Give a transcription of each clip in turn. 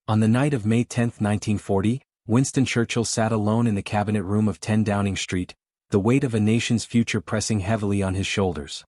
On the night of May 10, 1940, Winston Churchill sat alone in the cabinet room of 10 Downing Street, the weight of a nation's future pressing heavily on his shoulders.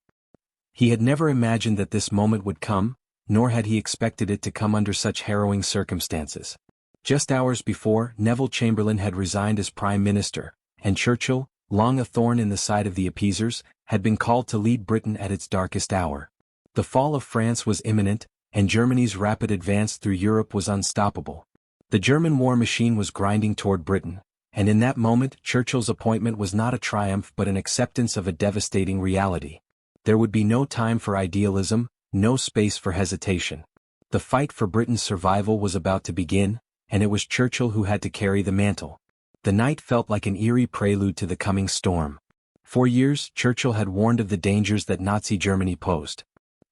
He had never imagined that this moment would come, nor had he expected it to come under such harrowing circumstances. Just hours before, Neville Chamberlain had resigned as Prime Minister, and Churchill, long a thorn in the side of the appeasers, had been called to lead Britain at its darkest hour. The fall of France was imminent, and Germany's rapid advance through Europe was unstoppable. The German war machine was grinding toward Britain, and in that moment Churchill's appointment was not a triumph but an acceptance of a devastating reality. There would be no time for idealism, no space for hesitation. The fight for Britain's survival was about to begin, and it was Churchill who had to carry the mantle. The night felt like an eerie prelude to the coming storm. For years, Churchill had warned of the dangers that Nazi Germany posed.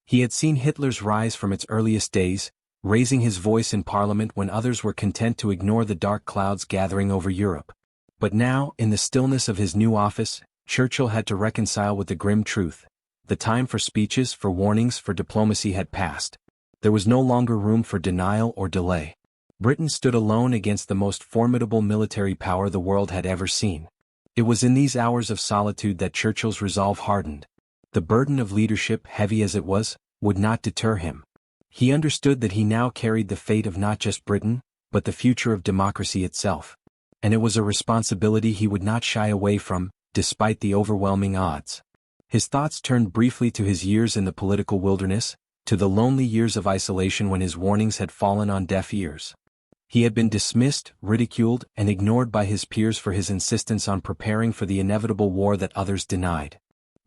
He had seen Hitler's rise from its earliest days, raising his voice in Parliament when others were content to ignore the dark clouds gathering over Europe. But now, in the stillness of his new office, Churchill had to reconcile with the grim truth. The time for speeches, for warnings, for diplomacy had passed. There was no longer room for denial or delay. Britain stood alone against the most formidable military power the world had ever seen. It was in these hours of solitude that Churchill's resolve hardened. The burden of leadership, heavy as it was, would not deter him. He understood that he now carried the fate of not just Britain, but the future of democracy itself. And it was a responsibility he would not shy away from, despite the overwhelming odds. His thoughts turned briefly to his years in the political wilderness, to the lonely years of isolation when his warnings had fallen on deaf ears. He had been dismissed, ridiculed, and ignored by his peers for his insistence on preparing for the inevitable war that others denied.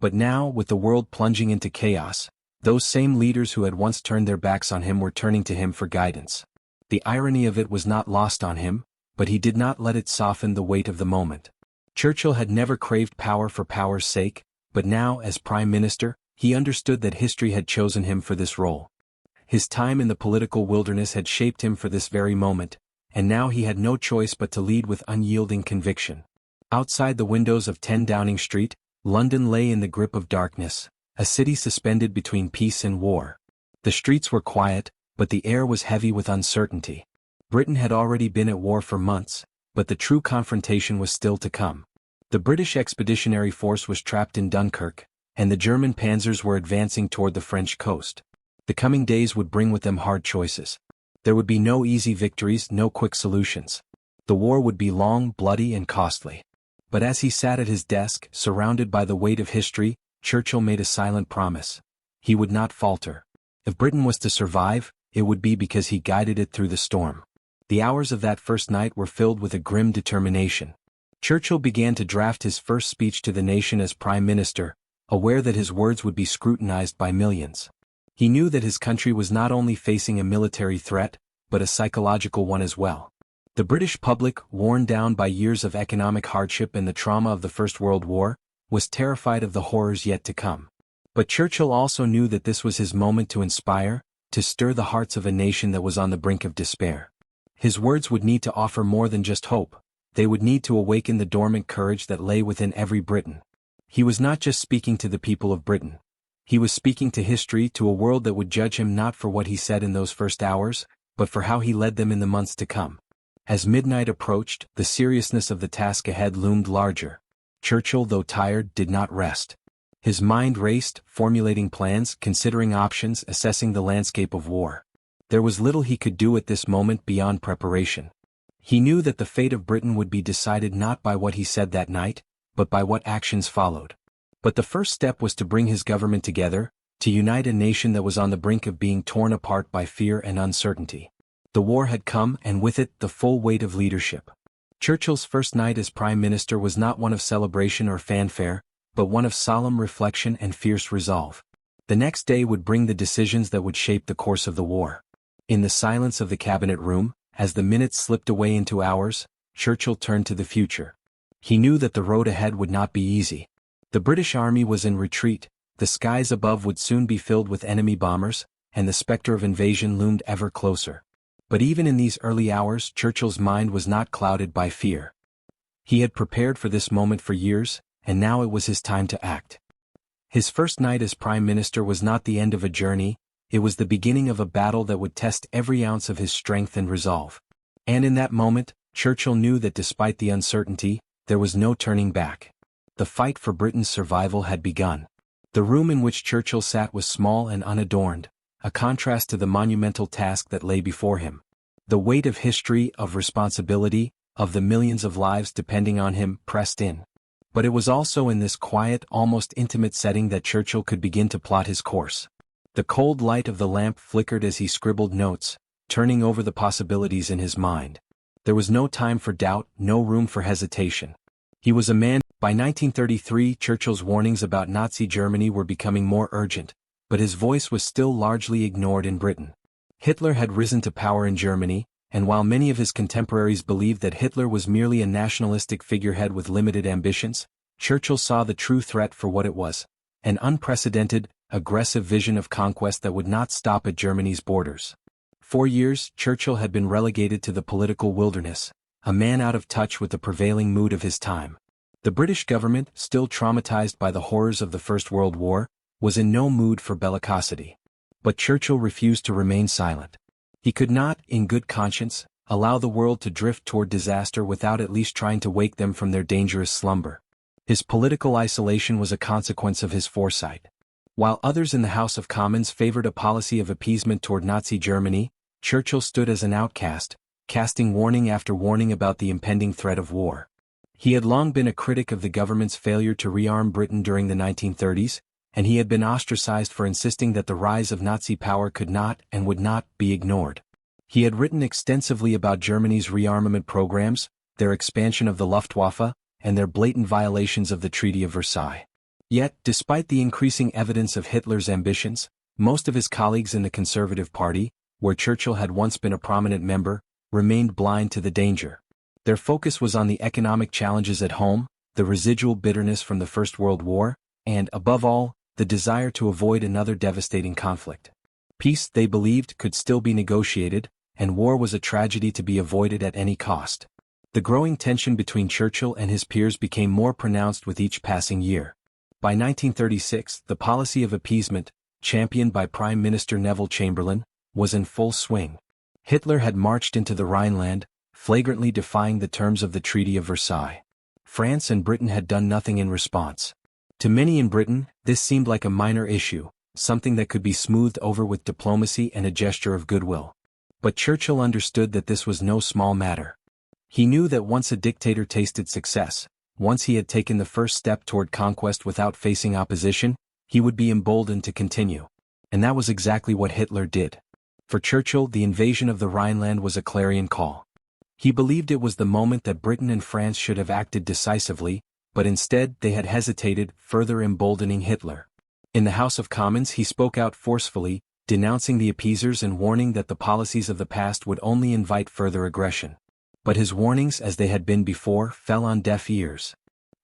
But now, with the world plunging into chaos, those same leaders who had once turned their backs on him were turning to him for guidance. The irony of it was not lost on him, but he did not let it soften the weight of the moment. Churchill had never craved power for power's sake, but now, as Prime Minister, he understood that history had chosen him for this role. His time in the political wilderness had shaped him for this very moment, and now he had no choice but to lead with unyielding conviction. Outside the windows of 10 Downing Street, London lay in the grip of darkness, a city suspended between peace and war. The streets were quiet, but the air was heavy with uncertainty. Britain had already been at war for months, but the true confrontation was still to come. The British Expeditionary Force was trapped in Dunkirk, and the German panzers were advancing toward the French coast. The coming days would bring with them hard choices. There would be no easy victories, no quick solutions. The war would be long, bloody, and costly. But as he sat at his desk, surrounded by the weight of history, Churchill made a silent promise. He would not falter. If Britain was to survive, it would be because he guided it through the storm. The hours of that first night were filled with a grim determination. Churchill began to draft his first speech to the nation as Prime Minister, aware that his words would be scrutinized by millions. He knew that his country was not only facing a military threat, but a psychological one as well. The British public, worn down by years of economic hardship and the trauma of the First World War, was terrified of the horrors yet to come. But Churchill also knew that this was his moment to inspire, to stir the hearts of a nation that was on the brink of despair. His words would need to offer more than just hope. They would need to awaken the dormant courage that lay within every Briton. He was not just speaking to the people of Britain. He was speaking to history, to a world that would judge him not for what he said in those first hours, but for how he led them in the months to come. As midnight approached, the seriousness of the task ahead loomed larger. Churchill, though tired, did not rest. His mind raced, formulating plans, considering options, assessing the landscape of war. There was little he could do at this moment beyond preparation. He knew that the fate of Britain would be decided not by what he said that night, but by what actions followed. But the first step was to bring his government together, to unite a nation that was on the brink of being torn apart by fear and uncertainty. The war had come, and with it, the full weight of leadership. Churchill's first night as Prime Minister was not one of celebration or fanfare, but one of solemn reflection and fierce resolve. The next day would bring the decisions that would shape the course of the war. In the silence of the cabinet room, as the minutes slipped away into hours, Churchill turned to the future. He knew that the road ahead would not be easy. The British Army was in retreat, the skies above would soon be filled with enemy bombers, and the specter of invasion loomed ever closer. But even in these early hours, Churchill's mind was not clouded by fear. He had prepared for this moment for years, and now it was his time to act. His first night as Prime Minister was not the end of a journey, It was the beginning of a battle that would test every ounce of his strength and resolve. And in that moment, Churchill knew that despite the uncertainty, there was no turning back. The fight for Britain's survival had begun. The room in which Churchill sat was small and unadorned, a contrast to the monumental task that lay before him. The weight of history, of responsibility, of the millions of lives depending on him, pressed in. But it was also in this quiet, almost intimate setting that Churchill could begin to plot his course. The cold light of the lamp flickered as he scribbled notes, turning over the possibilities in his mind. There was no time for doubt, no room for hesitation. He was a man. By 1933, Churchill's warnings about Nazi Germany were becoming more urgent, but his voice was still largely ignored in Britain. Hitler had risen to power in Germany, and while many of his contemporaries believed that Hitler was merely a nationalistic figurehead with limited ambitions, Churchill saw the true threat for what it was: an unprecedented, aggressive vision of conquest that would not stop at Germany's borders. For years, Churchill had been relegated to the political wilderness, a man out of touch with the prevailing mood of his time. The British government, still traumatized by the horrors of the First World War, was in no mood for bellicosity. But Churchill refused to remain silent. He could not, in good conscience, allow the world to drift toward disaster without at least trying to wake them from their dangerous slumber. His political isolation was a consequence of his foresight. While others in the House of Commons favored a policy of appeasement toward Nazi Germany, Churchill stood as an outcast, casting warning after warning about the impending threat of war. He had long been a critic of the government's failure to rearm Britain during the 1930s, and he had been ostracized for insisting that the rise of Nazi power could not and would not be ignored. He had written extensively about Germany's rearmament programs, their expansion of the Luftwaffe, and their blatant violations of the Treaty of Versailles. Yet, despite the increasing evidence of Hitler's ambitions, most of his colleagues in the Conservative Party, where Churchill had once been a prominent member, remained blind to the danger. Their focus was on the economic challenges at home, the residual bitterness from the First World War, and, above all, the desire to avoid another devastating conflict. Peace, they believed, could still be negotiated, and war was a tragedy to be avoided at any cost. The growing tension between Churchill and his peers became more pronounced with each passing year. By 1936, the policy of appeasement, championed by Prime Minister Neville Chamberlain, was in full swing. Hitler had marched into the Rhineland, flagrantly defying the terms of the Treaty of Versailles. France and Britain had done nothing in response. To many in Britain, this seemed like a minor issue, something that could be smoothed over with diplomacy and a gesture of goodwill. But Churchill understood that this was no small matter. He knew that once a dictator tasted success, once he had taken the first step toward conquest without facing opposition, he would be emboldened to continue. And that was exactly what Hitler did. For Churchill, the invasion of the Rhineland was a clarion call. He believed it was the moment that Britain and France should have acted decisively, but instead they had hesitated, further emboldening Hitler. In the House of Commons he spoke out forcefully, denouncing the appeasers and warning that the policies of the past would only invite further aggression. But his warnings, as they had been before, fell on deaf ears.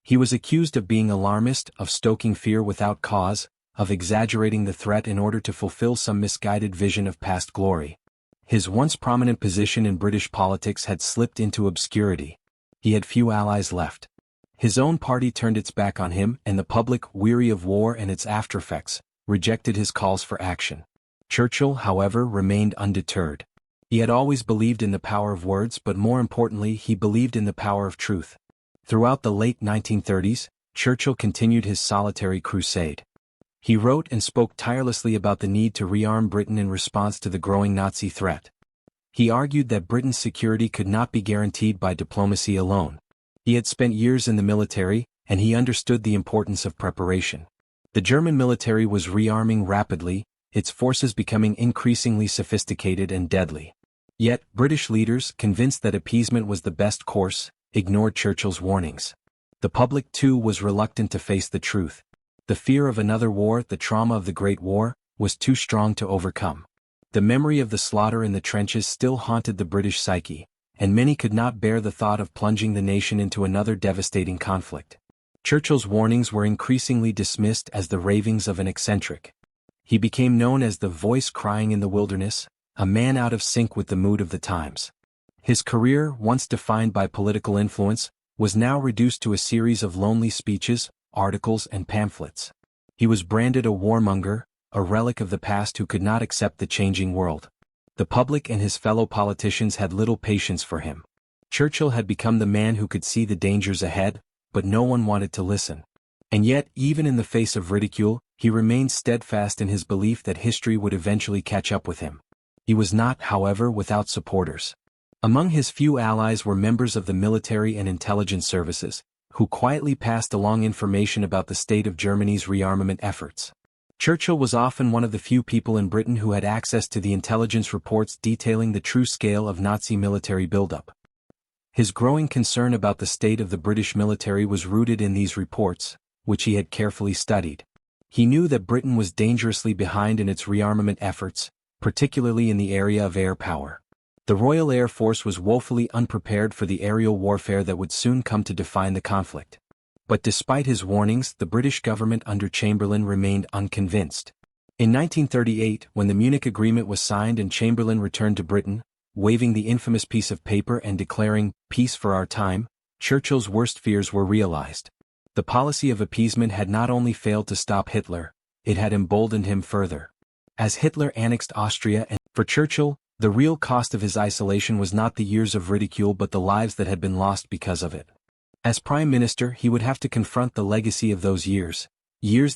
He was accused of being alarmist, of stoking fear without cause, of exaggerating the threat in order to fulfill some misguided vision of past glory. His once prominent position in British politics had slipped into obscurity. He had few allies left. His own party turned its back on him, and the public, weary of war and its aftereffects, rejected his calls for action. Churchill, however, remained undeterred. He had always believed in the power of words, but more importantly, he believed in the power of truth. Throughout the late 1930s, Churchill continued his solitary crusade. He wrote and spoke tirelessly about the need to rearm Britain in response to the growing Nazi threat. He argued that Britain's security could not be guaranteed by diplomacy alone. He had spent years in the military, and he understood the importance of preparation. The German military was rearming rapidly, its forces becoming increasingly sophisticated and deadly. Yet, British leaders, convinced that appeasement was the best course, ignored Churchill's warnings. The public, too, was reluctant to face the truth. The fear of another war, the trauma of the Great War, was too strong to overcome. The memory of the slaughter in the trenches still haunted the British psyche, and many could not bear the thought of plunging the nation into another devastating conflict. Churchill's warnings were increasingly dismissed as the ravings of an eccentric. He became known as the voice crying in the wilderness, a man out of sync with the mood of the times. His career, once defined by political influence, was now reduced to a series of lonely speeches, articles and pamphlets. He was branded a warmonger, a relic of the past who could not accept the changing world. The public and his fellow politicians had little patience for him. Churchill had become the man who could see the dangers ahead, but no one wanted to listen. And yet, even in the face of ridicule, he remained steadfast in his belief that history would eventually catch up with him. He was not, however, without supporters. Among his few allies were members of the military and intelligence services, who quietly passed along information about the state of Germany's rearmament efforts. Churchill was often one of the few people in Britain who had access to the intelligence reports detailing the true scale of Nazi military buildup. His growing concern about the state of the British military was rooted in these reports, which he had carefully studied. He knew that Britain was dangerously behind in its rearmament efforts, particularly in the area of air power. The Royal Air Force was woefully unprepared for the aerial warfare that would soon come to define the conflict. But despite his warnings, the British government under Chamberlain remained unconvinced. In 1938, when the Munich Agreement was signed and Chamberlain returned to Britain, waving the infamous piece of paper and declaring, "Peace for our time," Churchill's worst fears were realized. The policy of appeasement had not only failed to stop Hitler, it had emboldened him further. As Hitler annexed Austria, and for Churchill, the real cost of his isolation was not the years of ridicule but the lives that had been lost because of it. As Prime Minister, he would have to confront the legacy of those years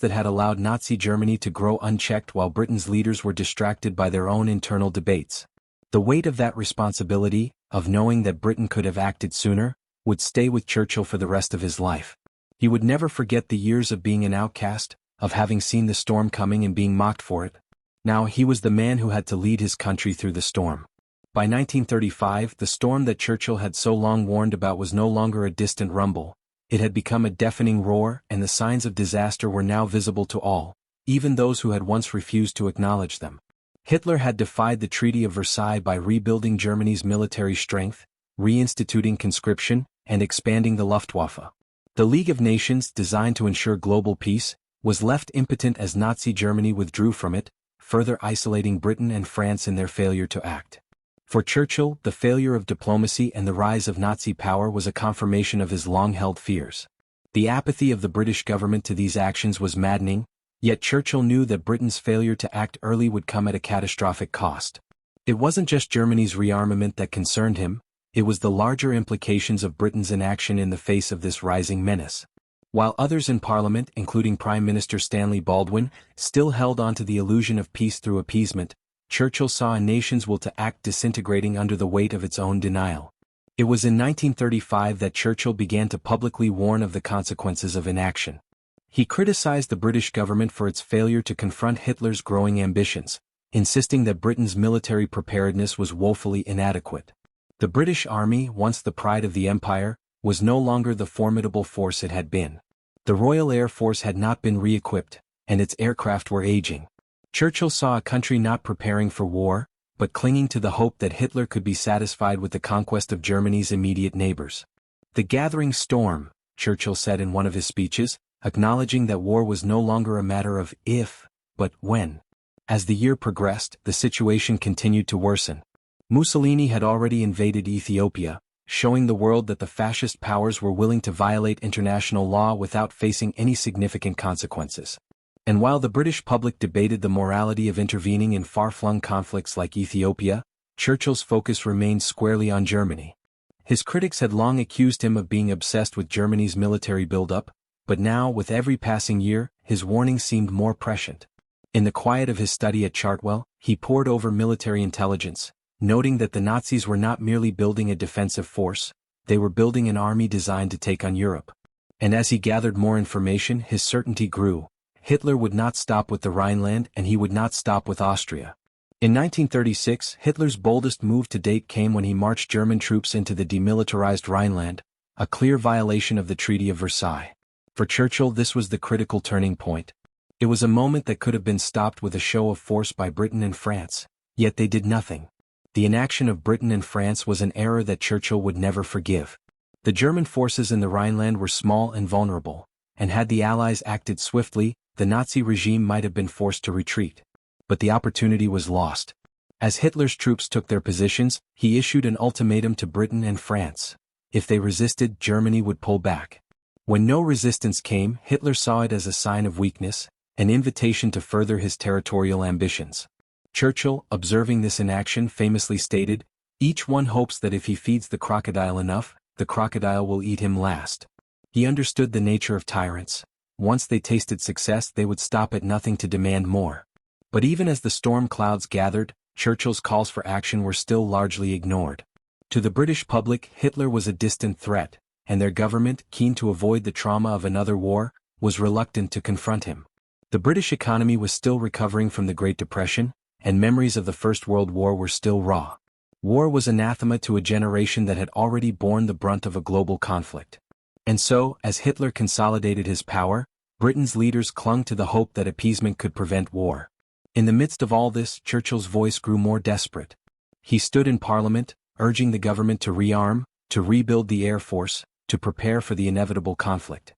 that had allowed Nazi Germany to grow unchecked while Britain's leaders were distracted by their own internal debates. The weight of that responsibility, of knowing that Britain could have acted sooner, would stay with Churchill for the rest of his life. He would never forget the years of being an outcast, of having seen the storm coming and being mocked for it. Now he was the man who had to lead his country through the storm. By 1935, the storm that Churchill had so long warned about was no longer a distant rumble. It had become a deafening roar, and the signs of disaster were now visible to all, even those who had once refused to acknowledge them. Hitler had defied the Treaty of Versailles by rebuilding Germany's military strength, reinstituting conscription, and expanding the Luftwaffe. The League of Nations, designed to ensure global peace, was left impotent as Nazi Germany withdrew from it, further isolating Britain and France in their failure to act. For Churchill, the failure of diplomacy and the rise of Nazi power was a confirmation of his long-held fears. The apathy of the British government to these actions was maddening, yet Churchill knew that Britain's failure to act early would come at a catastrophic cost. It wasn't just Germany's rearmament that concerned him, it was the larger implications of Britain's inaction in the face of this rising menace. While others in Parliament, including Prime Minister Stanley Baldwin, still held on to the illusion of peace through appeasement, Churchill saw a nation's will to act disintegrating under the weight of its own denial. It was in 1935 that Churchill began to publicly warn of the consequences of inaction. He criticized the British government for its failure to confront Hitler's growing ambitions, insisting that Britain's military preparedness was woefully inadequate. The British Army, once the pride of the Empire, was no longer the formidable force it had been. The Royal Air Force had not been re-equipped, and its aircraft were aging. Churchill saw a country not preparing for war, but clinging to the hope that Hitler could be satisfied with the conquest of Germany's immediate neighbors. "The gathering storm," Churchill said in one of his speeches, acknowledging that war was no longer a matter of if, but when. As the year progressed, the situation continued to worsen. Mussolini had already invaded Ethiopia, showing the world that the fascist powers were willing to violate international law without facing any significant consequences. And while the British public debated the morality of intervening in far-flung conflicts like Ethiopia, Churchill's focus remained squarely on Germany. His critics had long accused him of being obsessed with Germany's military buildup, but now, with every passing year, his warnings seemed more prescient. In the quiet of his study at Chartwell, he pored over military intelligence, noting that the Nazis were not merely building a defensive force, they were building an army designed to take on Europe. And as he gathered more information, his certainty grew. Hitler would not stop with the Rhineland, and he would not stop with Austria. In 1936, Hitler's boldest move to date came when he marched German troops into the demilitarized Rhineland, a clear violation of the Treaty of Versailles. For Churchill, this was the critical turning point. It was a moment that could have been stopped with a show of force by Britain and France, yet they did nothing. The inaction of Britain and France was an error that Churchill would never forgive. The German forces in the Rhineland were small and vulnerable, and had the Allies acted swiftly, the Nazi regime might have been forced to retreat. But the opportunity was lost. As Hitler's troops took their positions, he issued an ultimatum to Britain and France. If they resisted, Germany would pull back. When no resistance came, Hitler saw it as a sign of weakness, an invitation to further his territorial ambitions. Churchill, observing this in action, famously stated, "Each one hopes that if he feeds the crocodile enough, the crocodile will eat him last." He understood the nature of tyrants. Once they tasted success, they would stop at nothing to demand more. But even as the storm clouds gathered, Churchill's calls for action were still largely ignored. To the British public, Hitler was a distant threat, and their government, keen to avoid the trauma of another war, was reluctant to confront him. The British economy was still recovering from the Great Depression, and memories of the First World War were still raw. War was anathema to a generation that had already borne the brunt of a global conflict. And so, as Hitler consolidated his power, Britain's leaders clung to the hope that appeasement could prevent war. In the midst of all this, Churchill's voice grew more desperate. He stood in Parliament, urging the government to rearm, to rebuild the air force, to prepare for the inevitable conflict.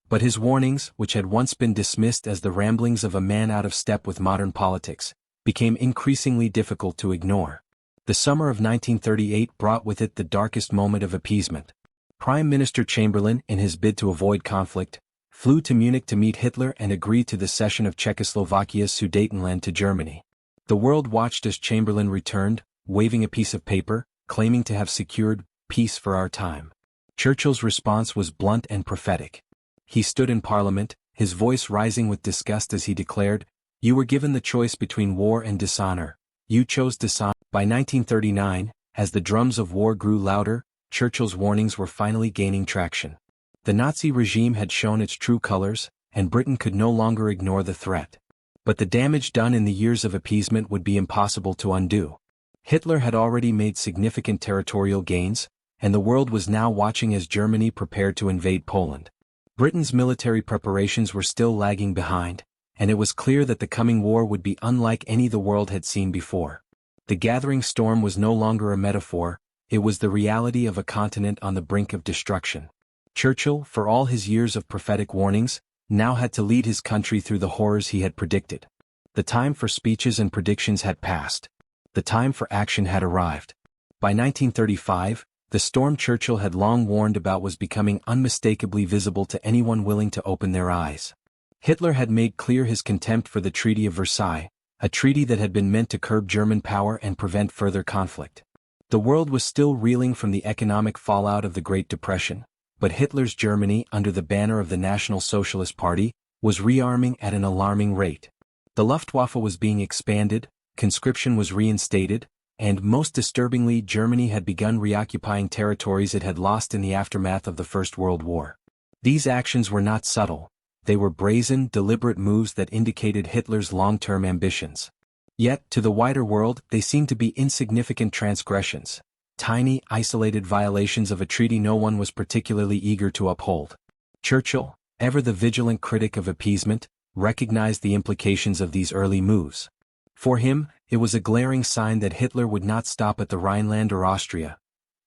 But his warnings, which had once been dismissed as the ramblings of a man out of step with modern politics, became increasingly difficult to ignore. The summer of 1938 brought with it the darkest moment of appeasement. Prime Minister Chamberlain, in his bid to avoid conflict, flew to Munich to meet Hitler and agreed to the cession of Czechoslovakia's Sudetenland to Germany. The world watched as Chamberlain returned, waving a piece of paper, claiming to have secured peace for our time. Churchill's response was blunt and prophetic. He stood in Parliament, his voice rising with disgust as he declared, "You were given the choice between war and dishonor. You chose dishonor." By 1939, as the drums of war grew louder, Churchill's warnings were finally gaining traction. The Nazi regime had shown its true colors, and Britain could no longer ignore the threat. But the damage done in the years of appeasement would be impossible to undo. Hitler had already made significant territorial gains, and the world was now watching as Germany prepared to invade Poland. Britain's military preparations were still lagging behind, and it was clear that the coming war would be unlike any the world had seen before. The gathering storm was no longer a metaphor, it was the reality of a continent on the brink of destruction. Churchill, for all his years of prophetic warnings, now had to lead his country through the horrors he had predicted. The time for speeches and predictions had passed. The time for action had arrived. By 1935, the storm Churchill had long warned about was becoming unmistakably visible to anyone willing to open their eyes. Hitler had made clear his contempt for the Treaty of Versailles, a treaty that had been meant to curb German power and prevent further conflict. The world was still reeling from the economic fallout of the Great Depression, but Hitler's Germany, under the banner of the National Socialist Party, was rearming at an alarming rate. The Luftwaffe was being expanded, conscription was reinstated, and, most disturbingly, Germany had begun reoccupying territories it had lost in the aftermath of the First World War. These actions were not subtle. They were brazen, deliberate moves that indicated Hitler's long-term ambitions. Yet, to the wider world, they seemed to be insignificant transgressions, tiny, isolated violations of a treaty no one was particularly eager to uphold. Churchill, ever the vigilant critic of appeasement, recognized the implications of these early moves. For him, it was a glaring sign that Hitler would not stop at the Rhineland or Austria.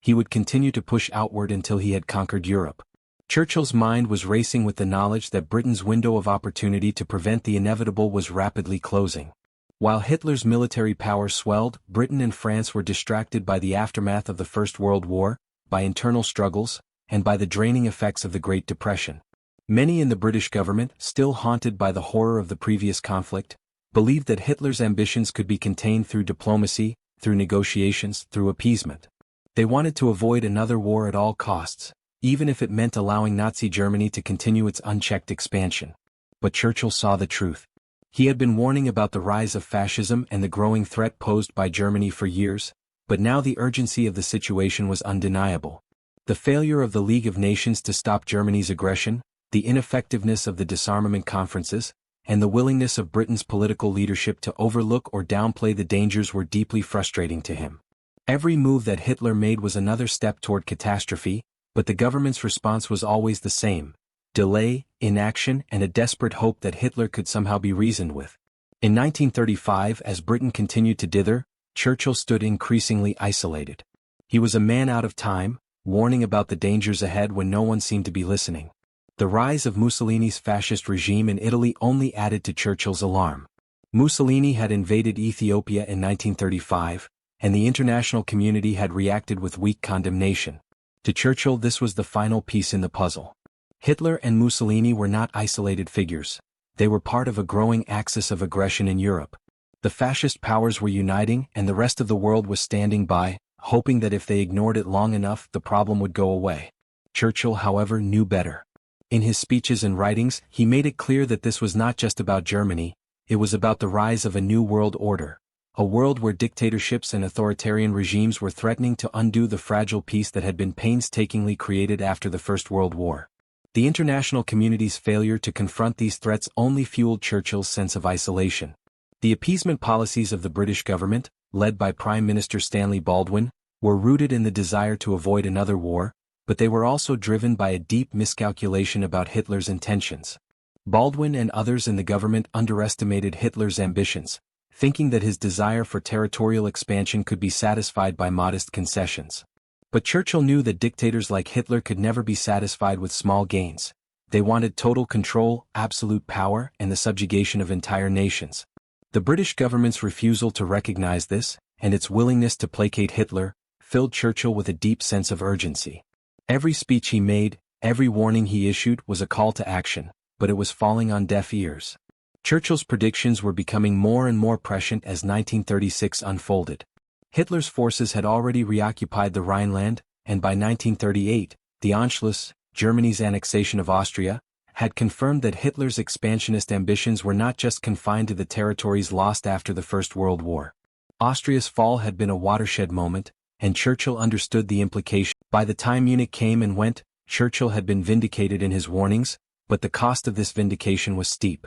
He would continue to push outward until he had conquered Europe. Churchill's mind was racing with the knowledge that Britain's window of opportunity to prevent the inevitable was rapidly closing. While Hitler's military power swelled, Britain and France were distracted by the aftermath of the First World War, by internal struggles, and by the draining effects of the Great Depression. Many in the British government, still haunted by the horror of the previous conflict, believed that Hitler's ambitions could be contained through diplomacy, through negotiations, through appeasement. They wanted to avoid another war at all costs, even if it meant allowing Nazi Germany to continue its unchecked expansion. But Churchill saw the truth. He had been warning about the rise of fascism and the growing threat posed by Germany for years, but now the urgency of the situation was undeniable. The failure of the League of Nations to stop Germany's aggression, the ineffectiveness of the disarmament conferences, and the willingness of Britain's political leadership to overlook or downplay the dangers were deeply frustrating to him. Every move that Hitler made was another step toward catastrophe, but the government's response was always the same: delay, inaction, and a desperate hope that Hitler could somehow be reasoned with. In 1935, as Britain continued to dither, Churchill stood increasingly isolated. He was a man out of time, warning about the dangers ahead when no one seemed to be listening. The rise of Mussolini's fascist regime in Italy only added to Churchill's alarm. Mussolini had invaded Ethiopia in 1935, and the international community had reacted with weak condemnation. To Churchill, this was the final piece in the puzzle. Hitler and Mussolini were not isolated figures. They were part of a growing axis of aggression in Europe. The fascist powers were uniting and the rest of the world was standing by, hoping that if they ignored it long enough the problem would go away. Churchill, however, knew better. In his speeches and writings, he made it clear that this was not just about Germany, it was about the rise of a new world order. A world where dictatorships and authoritarian regimes were threatening to undo the fragile peace that had been painstakingly created after the First World War. The international community's failure to confront these threats only fueled Churchill's sense of isolation. The appeasement policies of the British government, led by Prime Minister Stanley Baldwin, were rooted in the desire to avoid another war, but they were also driven by a deep miscalculation about Hitler's intentions. Baldwin and others in the government underestimated Hitler's ambitions, thinking that his desire for territorial expansion could be satisfied by modest concessions. But Churchill knew that dictators like Hitler could never be satisfied with small gains. They wanted total control, absolute power, and the subjugation of entire nations. The British government's refusal to recognize this, and its willingness to placate Hitler, filled Churchill with a deep sense of urgency. Every speech he made, every warning he issued was a call to action, but it was falling on deaf ears. Churchill's predictions were becoming more and more prescient as 1936 unfolded. Hitler's forces had already reoccupied the Rhineland, and by 1938, the Anschluss, Germany's annexation of Austria, had confirmed that Hitler's expansionist ambitions were not just confined to the territories lost after the First World War. Austria's fall had been a watershed moment, and Churchill understood the implication. By the time Munich came and went, Churchill had been vindicated in his warnings, but the cost of this vindication was steep.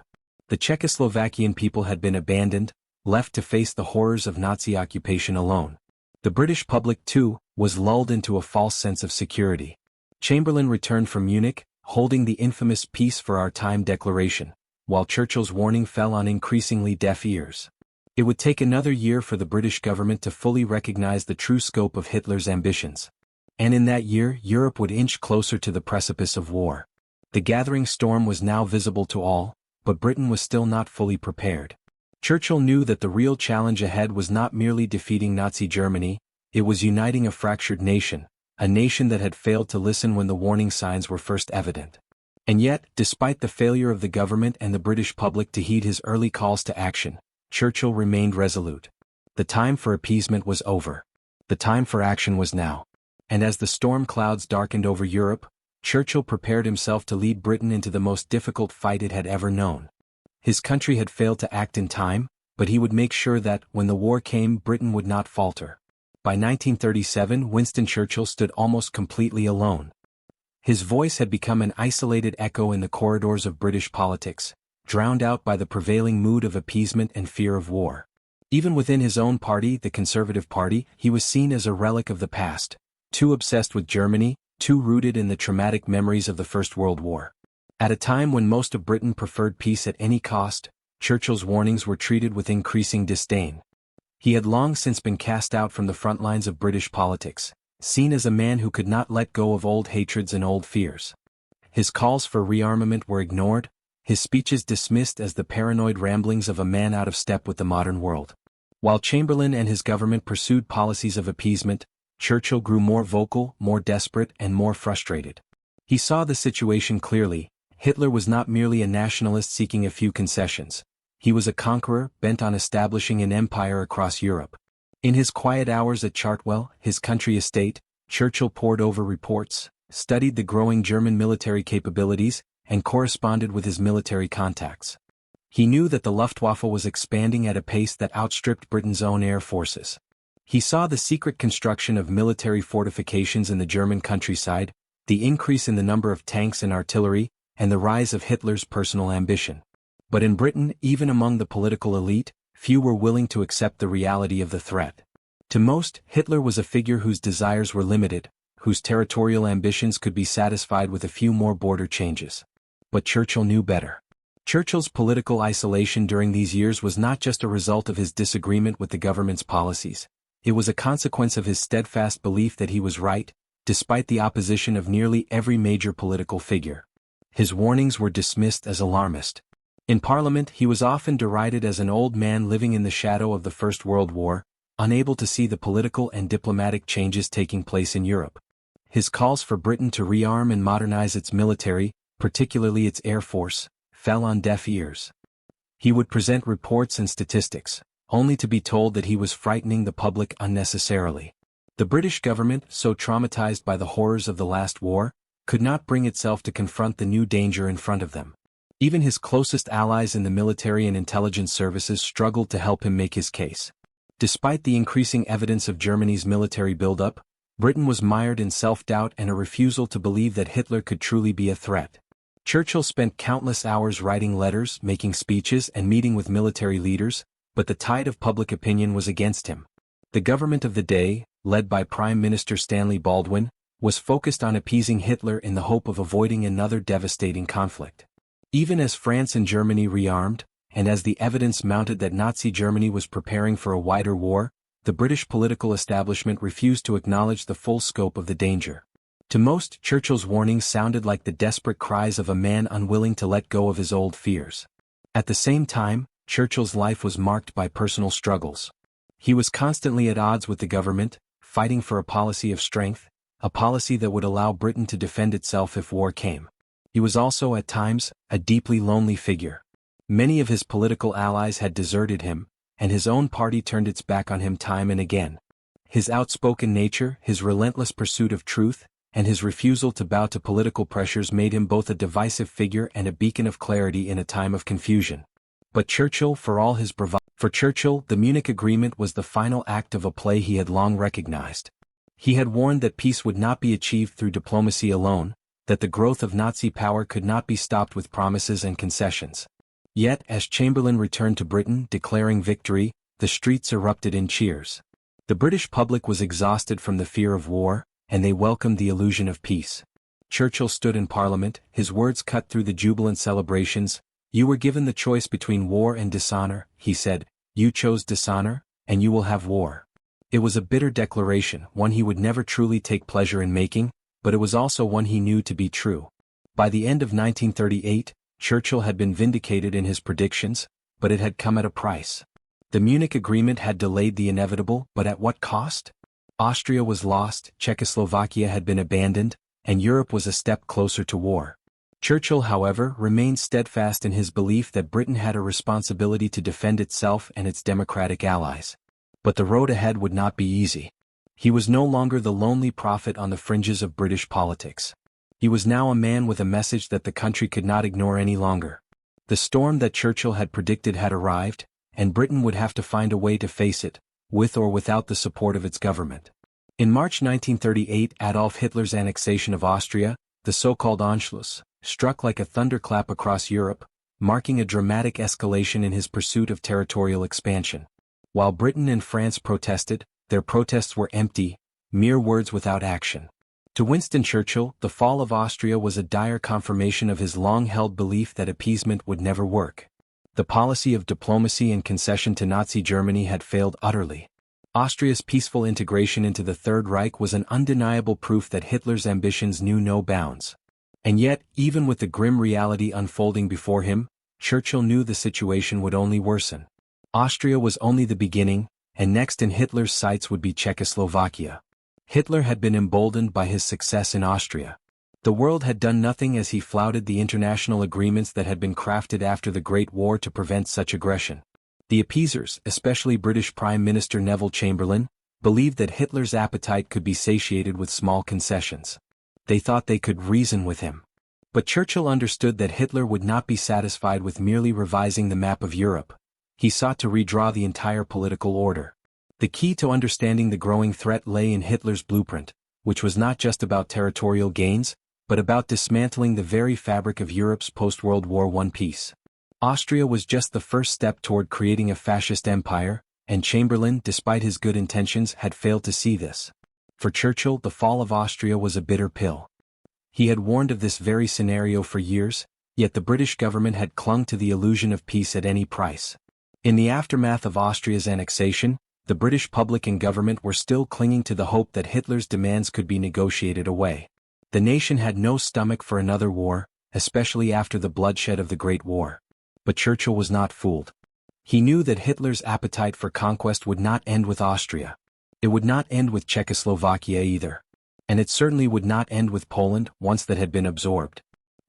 The Czechoslovakian people had been abandoned, left to face the horrors of Nazi occupation alone. The British public, too, was lulled into a false sense of security. Chamberlain returned from Munich, holding the infamous Peace for Our Time declaration, while Churchill's warning fell on increasingly deaf ears. It would take another year for the British government to fully recognize the true scope of Hitler's ambitions. And in that year, Europe would inch closer to the precipice of war. The gathering storm was now visible to all, but Britain was still not fully prepared. Churchill knew that the real challenge ahead was not merely defeating Nazi Germany, it was uniting a fractured nation, a nation that had failed to listen when the warning signs were first evident. And yet, despite the failure of the government and the British public to heed his early calls to action, Churchill remained resolute. The time for appeasement was over. The time for action was now. And as the storm clouds darkened over Europe, Churchill prepared himself to lead Britain into the most difficult fight it had ever known. His country had failed to act in time, but he would make sure that, when the war came, Britain would not falter. By 1937, Winston Churchill stood almost completely alone. His voice had become an isolated echo in the corridors of British politics, drowned out by the prevailing mood of appeasement and fear of war. Even within his own party, the Conservative Party, he was seen as a relic of the past, too obsessed with Germany, too rooted in the traumatic memories of the First World War. At a time when most of Britain preferred peace at any cost, Churchill's warnings were treated with increasing disdain. He had long since been cast out from the front lines of British politics, seen as a man who could not let go of old hatreds and old fears. His calls for rearmament were ignored, his speeches dismissed as the paranoid ramblings of a man out of step with the modern world. While Chamberlain and his government pursued policies of appeasement, Churchill grew more vocal, more desperate, and more frustrated. He saw the situation clearly. Hitler was not merely a nationalist seeking a few concessions. He was a conqueror bent on establishing an empire across Europe. In his quiet hours at Chartwell, his country estate, Churchill pored over reports, studied the growing German military capabilities, and corresponded with his military contacts. He knew that the Luftwaffe was expanding at a pace that outstripped Britain's own air forces. He saw the secret construction of military fortifications in the German countryside, the increase in the number of tanks and artillery, and the rise of Hitler's personal ambition. But in Britain, even among the political elite, few were willing to accept the reality of the threat. To most, Hitler was a figure whose desires were limited, whose territorial ambitions could be satisfied with a few more border changes. But Churchill knew better. Churchill's political isolation during these years was not just a result of his disagreement with the government's policies. It was a consequence of his steadfast belief that he was right, despite the opposition of nearly every major political figure. His warnings were dismissed as alarmist. In Parliament, he was often derided as an old man living in the shadow of the First World War, unable to see the political and diplomatic changes taking place in Europe. His calls for Britain to rearm and modernize its military, particularly its air force, fell on deaf ears. He would present reports and statistics, only to be told that he was frightening the public unnecessarily. The British government, so traumatized by the horrors of the last war, could not bring itself to confront the new danger in front of them. Even his closest allies in the military and intelligence services struggled to help him make his case. Despite the increasing evidence of Germany's military buildup, Britain was mired in self-doubt and a refusal to believe that Hitler could truly be a threat. Churchill spent countless hours writing letters, making speeches, and meeting with military leaders, but the tide of public opinion was against him. The government of the day, led by Prime Minister Stanley Baldwin, was focused on appeasing Hitler in the hope of avoiding another devastating conflict. Even as France and Germany rearmed, and as the evidence mounted that Nazi Germany was preparing for a wider war, the British political establishment refused to acknowledge the full scope of the danger. To most, Churchill's warnings sounded like the desperate cries of a man unwilling to let go of his old fears. At the same time, Churchill's life was marked by personal struggles. He was constantly at odds with the government, fighting for a policy of strength, a policy that would allow Britain to defend itself if war came. He was also, at times, a deeply lonely figure. Many of his political allies had deserted him, and his own party turned its back on him time and again. His outspoken nature, his relentless pursuit of truth, and his refusal to bow to political pressures made him both a divisive figure and a beacon of clarity in a time of confusion. But Churchill, for all his bravado, for Churchill, the Munich Agreement was the final act of a play he had long recognized. He had warned that peace would not be achieved through diplomacy alone, that the growth of Nazi power could not be stopped with promises and concessions. Yet, as Chamberlain returned to Britain declaring victory, the streets erupted in cheers. The British public was exhausted from the fear of war, and they welcomed the illusion of peace. Churchill stood in Parliament, his words cut through the jubilant celebrations. "You were given the choice between war and dishonor," he said. "You chose dishonor, and you will have war." It was a bitter declaration, one he would never truly take pleasure in making, but it was also one he knew to be true. By the end of 1938, Churchill had been vindicated in his predictions, but it had come at a price. The Munich Agreement had delayed the inevitable, but at what cost? Austria was lost, Czechoslovakia had been abandoned, and Europe was a step closer to war. Churchill, however, remained steadfast in his belief that Britain had a responsibility to defend itself and its democratic allies. But the road ahead would not be easy. He was no longer the lonely prophet on the fringes of British politics. He was now a man with a message that the country could not ignore any longer. The storm that Churchill had predicted had arrived, and Britain would have to find a way to face it, with or without the support of its government. In March 1938, Adolf Hitler's annexation of Austria, the so-called Anschluss, struck like a thunderclap across Europe, marking a dramatic escalation in his pursuit of territorial expansion. While Britain and France protested, their protests were empty, mere words without action. To Winston Churchill, the fall of Austria was a dire confirmation of his long-held belief that appeasement would never work. The policy of diplomacy and concession to Nazi Germany had failed utterly. Austria's peaceful integration into the Third Reich was an undeniable proof that Hitler's ambitions knew no bounds. And yet, even with the grim reality unfolding before him, Churchill knew the situation would only worsen. Austria was only the beginning, and next in Hitler's sights would be Czechoslovakia. Hitler had been emboldened by his success in Austria. The world had done nothing as he flouted the international agreements that had been crafted after the Great War to prevent such aggression. The appeasers, especially British Prime Minister Neville Chamberlain, believed that Hitler's appetite could be satiated with small concessions. They thought they could reason with him. But Churchill understood that Hitler would not be satisfied with merely revising the map of Europe. He sought to redraw the entire political order. The key to understanding the growing threat lay in Hitler's blueprint, which was not just about territorial gains, but about dismantling the very fabric of Europe's post-World War I peace. Austria was just the first step toward creating a fascist empire, and Chamberlain, despite his good intentions, had failed to see this. For Churchill, the fall of Austria was a bitter pill. He had warned of this very scenario for years, yet the British government had clung to the illusion of peace at any price. In the aftermath of Austria's annexation, the British public and government were still clinging to the hope that Hitler's demands could be negotiated away. The nation had no stomach for another war, especially after the bloodshed of the Great War. But Churchill was not fooled. He knew that Hitler's appetite for conquest would not end with Austria. It would not end with Czechoslovakia either. And it certainly would not end with Poland once that had been absorbed.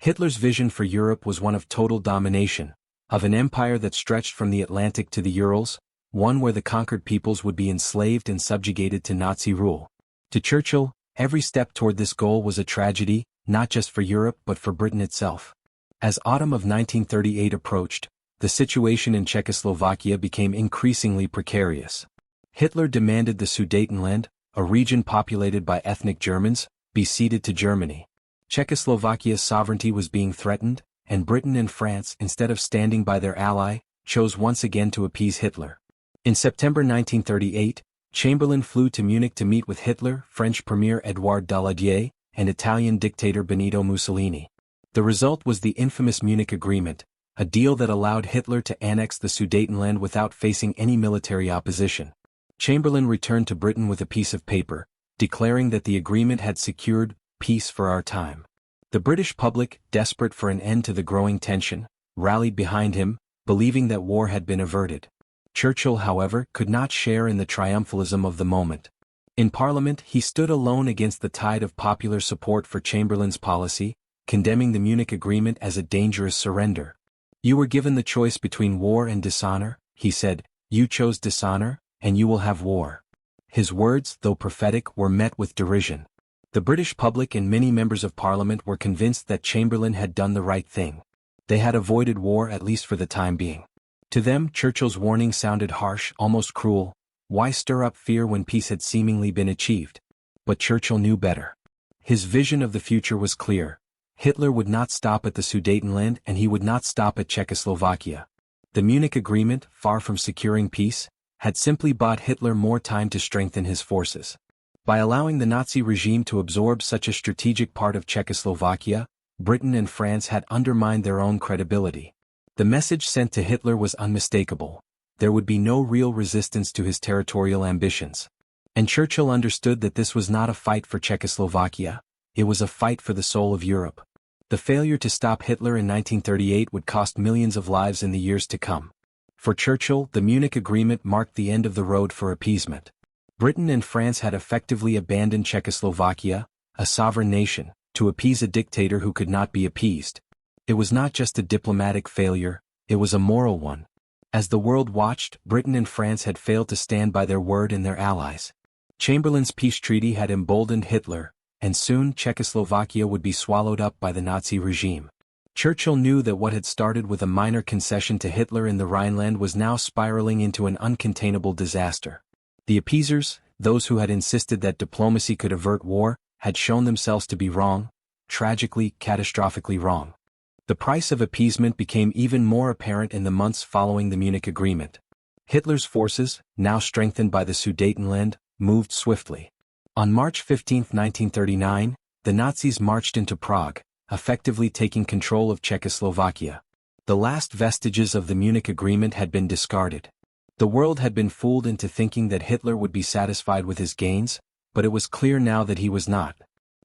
Hitler's vision for Europe was one of total domination, of an empire that stretched from the Atlantic to the Urals, one where the conquered peoples would be enslaved and subjugated to Nazi rule. To Churchill, every step toward this goal was a tragedy, not just for Europe but for Britain itself. As autumn of 1938 approached, the situation in Czechoslovakia became increasingly precarious. Hitler demanded the Sudetenland, a region populated by ethnic Germans, be ceded to Germany. Czechoslovakia's sovereignty was being threatened, and Britain and France, instead of standing by their ally, chose once again to appease Hitler. In September 1938, Chamberlain flew to Munich to meet with Hitler, French Premier Édouard Daladier, and Italian dictator Benito Mussolini. The result was the infamous Munich Agreement, a deal that allowed Hitler to annex the Sudetenland without facing any military opposition. Chamberlain returned to Britain with a piece of paper, declaring that the agreement had secured peace for our time. The British public, desperate for an end to the growing tension, rallied behind him, believing that war had been averted. Churchill, however, could not share in the triumphalism of the moment. In Parliament, he stood alone against the tide of popular support for Chamberlain's policy, condemning the Munich Agreement as a dangerous surrender. "You were given the choice between war and dishonor," he said. "You chose dishonor, and you will have war." His words, though prophetic, were met with derision. The British public and many members of Parliament were convinced that Chamberlain had done the right thing. They had avoided war at least for the time being. To them, Churchill's warning sounded harsh, almost cruel. Why stir up fear when peace had seemingly been achieved? But Churchill knew better. His vision of the future was clear. Hitler would not stop at the Sudetenland, and he would not stop at Czechoslovakia. The Munich Agreement, far from securing peace, had simply bought Hitler more time to strengthen his forces. By allowing the Nazi regime to absorb such a strategic part of Czechoslovakia, Britain and France had undermined their own credibility. The message sent to Hitler was unmistakable. There would be no real resistance to his territorial ambitions. And Churchill understood that this was not a fight for Czechoslovakia, it was a fight for the soul of Europe. The failure to stop Hitler in 1938 would cost millions of lives in the years to come. For Churchill, the Munich Agreement marked the end of the road for appeasement. Britain and France had effectively abandoned Czechoslovakia, a sovereign nation, to appease a dictator who could not be appeased. It was not just a diplomatic failure, it was a moral one. As the world watched, Britain and France had failed to stand by their word and their allies. Chamberlain's peace treaty had emboldened Hitler, and soon Czechoslovakia would be swallowed up by the Nazi regime. Churchill knew that what had started with a minor concession to Hitler in the Rhineland was now spiraling into an uncontainable disaster. The appeasers, those who had insisted that diplomacy could avert war, had shown themselves to be wrong, tragically, catastrophically wrong. The price of appeasement became even more apparent in the months following the Munich Agreement. Hitler's forces, now strengthened by the Sudetenland, moved swiftly. On March 15, 1939, the Nazis marched into Prague, effectively taking control of Czechoslovakia. The last vestiges of the Munich Agreement had been discarded. The world had been fooled into thinking that Hitler would be satisfied with his gains, but it was clear now that he was not.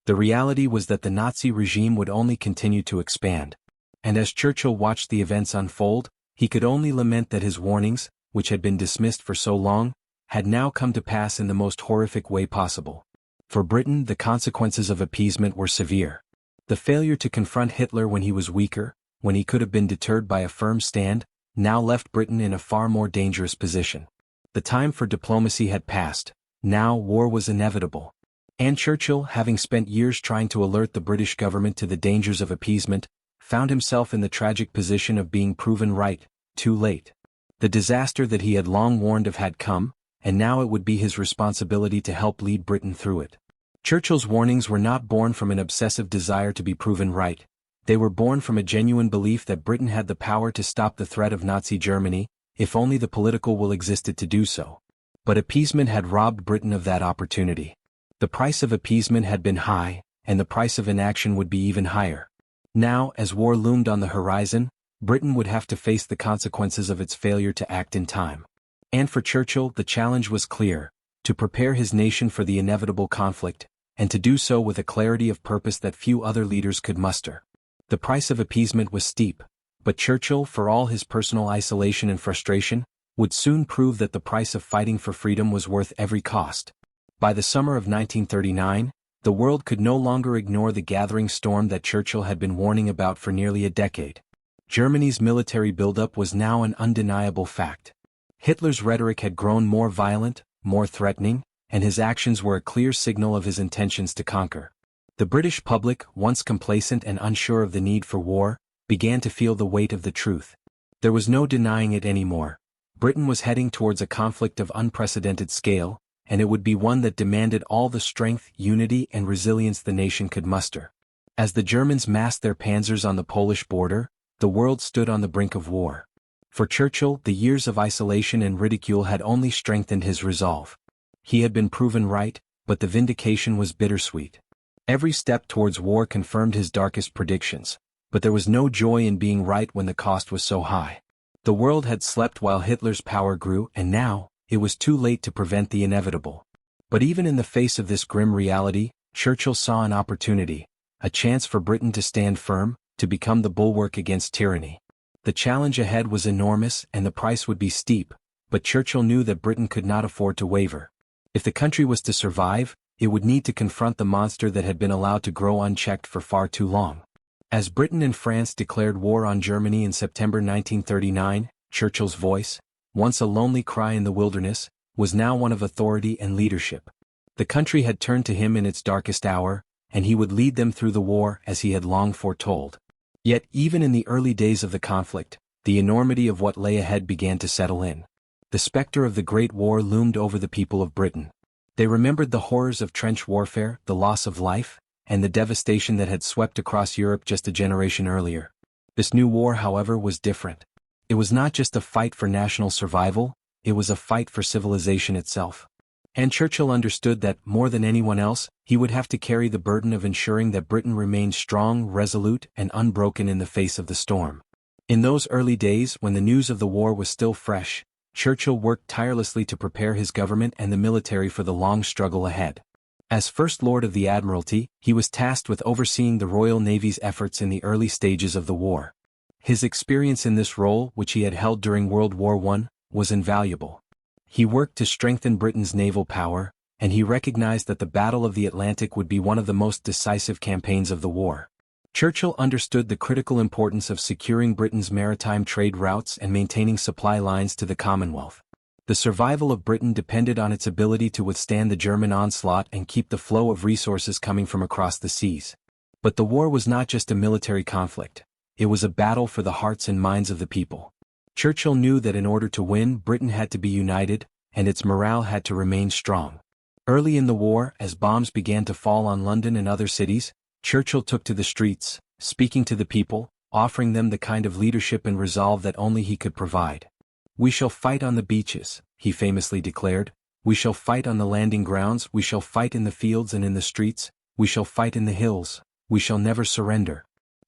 The reality was that the Nazi regime would only continue to expand. And as Churchill watched the events unfold, he could only lament that his warnings, which had been dismissed for so long, had now come to pass in the most horrific way possible. For Britain, the consequences of appeasement were severe. The failure to confront Hitler when he was weaker, when he could have been deterred by a firm stand, now left Britain in a far more dangerous position. The time for diplomacy had passed. Now war was inevitable. And Churchill, having spent years trying to alert the British government to the dangers of appeasement, found himself in the tragic position of being proven right, too late. The disaster that he had long warned of had come, and now it would be his responsibility to help lead Britain through it. Churchill's warnings were not born from an obsessive desire to be proven right. They were born from a genuine belief that Britain had the power to stop the threat of Nazi Germany, if only the political will existed to do so. But appeasement had robbed Britain of that opportunity. The price of appeasement had been high, and the price of inaction would be even higher. Now, as war loomed on the horizon, Britain would have to face the consequences of its failure to act in time. And for Churchill, the challenge was clear: to prepare his nation for the inevitable conflict, and to do so with a clarity of purpose that few other leaders could muster. The price of appeasement was steep, but Churchill, for all his personal isolation and frustration, would soon prove that the price of fighting for freedom was worth every cost. By the summer of 1939, The world could no longer ignore the gathering storm that Churchill had been warning about for nearly a decade. Germany's military buildup was now an undeniable fact. Hitler's rhetoric had grown more violent, more threatening, and his actions were a clear signal of his intentions to conquer. The British public, once complacent and unsure of the need for war, began to feel the weight of the truth. There was no denying it anymore. Britain was heading towards a conflict of unprecedented scale, and it would be one that demanded all the strength, unity, and resilience the nation could muster. As the Germans massed their panzers on the Polish border, the world stood on the brink of war. For Churchill, the years of isolation and ridicule had only strengthened his resolve. He had been proven right, but the vindication was bittersweet. Every step towards war confirmed his darkest predictions, but there was no joy in being right when the cost was so high. The world had slept while Hitler's power grew, and now, it was too late to prevent the inevitable. But even in the face of this grim reality, Churchill saw an opportunity, a chance for Britain to stand firm, to become the bulwark against tyranny. The challenge ahead was enormous and the price would be steep, but Churchill knew that Britain could not afford to waver. If the country was to survive, it would need to confront the monster that had been allowed to grow unchecked for far too long. As Britain and France declared war on Germany in September 1939, Churchill's voice, once a lonely cry in the wilderness, was now one of authority and leadership. The country had turned to him in its darkest hour, and he would lead them through the war as he had long foretold. Yet even in the early days of the conflict, the enormity of what lay ahead began to settle in. The specter of the Great War loomed over the people of Britain. They remembered the horrors of trench warfare, the loss of life, and the devastation that had swept across Europe just a generation earlier. This new war, however, was different. It was not just a fight for national survival, it was a fight for civilization itself. And Churchill understood that, more than anyone else, he would have to carry the burden of ensuring that Britain remained strong, resolute, and unbroken in the face of the storm. In those early days, when the news of the war was still fresh, Churchill worked tirelessly to prepare his government and the military for the long struggle ahead. As First Lord of the Admiralty, he was tasked with overseeing the Royal Navy's efforts in the early stages of the war. His experience in this role, which he had held during World War I, was invaluable. He worked to strengthen Britain's naval power, and he recognized that the Battle of the Atlantic would be one of the most decisive campaigns of the war. Churchill understood the critical importance of securing Britain's maritime trade routes and maintaining supply lines to the Commonwealth. The survival of Britain depended on its ability to withstand the German onslaught and keep the flow of resources coming from across the seas. But the war was not just a military conflict. It was a battle for the hearts and minds of the people. Churchill knew that in order to win, Britain had to be united, and its morale had to remain strong. Early in the war, as bombs began to fall on London and other cities, Churchill took to the streets, speaking to the people, offering them the kind of leadership and resolve that only he could provide. "We shall fight on the beaches," he famously declared. "We shall fight on the landing grounds, we shall fight in the fields and in the streets, we shall fight in the hills, we shall never surrender."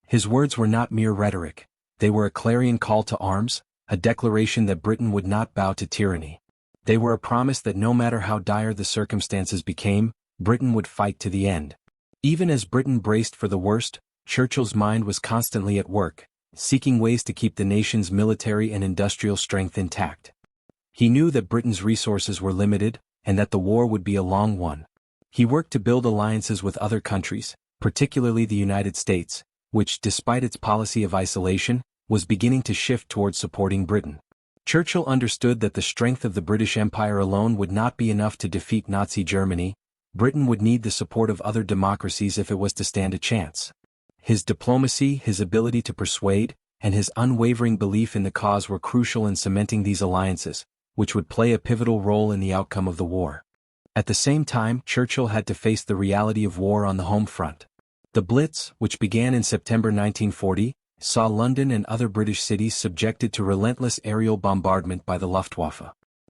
His words were not mere rhetoric. They were a clarion call to arms, a declaration that Britain would not bow to tyranny. They were a promise that no matter how dire the circumstances became, Britain would fight to the end. Even as Britain braced for the worst, Churchill's mind was constantly at work, seeking ways to keep the nation's military and industrial strength intact. He knew that Britain's resources were limited, and that the war would be a long one. He worked to build alliances with other countries, particularly the United States, which, despite its policy of isolation, was beginning to shift towards supporting Britain. Churchill understood that the strength of the British Empire alone would not be enough to defeat Nazi Germany. Britain would need the support of other democracies if it was to stand a chance. His diplomacy, his ability to persuade, and his unwavering belief in the cause were crucial in cementing these alliances, which would play a pivotal role in the outcome of the war. At the same time, Churchill had to face the reality of war on the home front. The Blitz, which began in September 1940, saw London and other British cities subjected to relentless aerial bombardment by the Luftwaffe.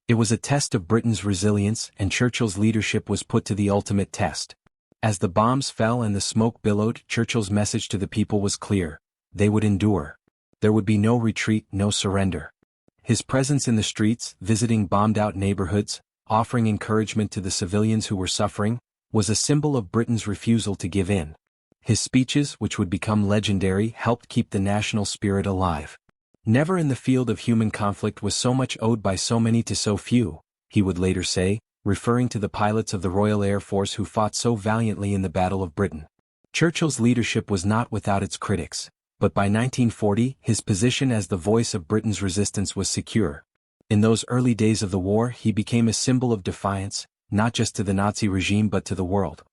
It was a test of Britain's resilience, and Churchill's leadership was put to the ultimate test. As the bombs fell and the smoke billowed, Churchill's message to the people was clear: they would endure. There would be no retreat, no surrender. His presence in the streets, visiting bombed-out neighborhoods, offering encouragement to the civilians who were suffering, was a symbol of Britain's refusal to give in. His speeches, which would become legendary, helped keep the national spirit alive. "Never in the field of human conflict was so much owed by so many to so few," he would later say. referring to the pilots of the Royal Air Force who fought so valiantly in the Battle of Britain. Churchill's leadership was not without its critics, but by 1940 his position as the voice of Britain's resistance was secure. In those early days of the war he became a symbol of defiance, not just to the Nazi regime but to the world.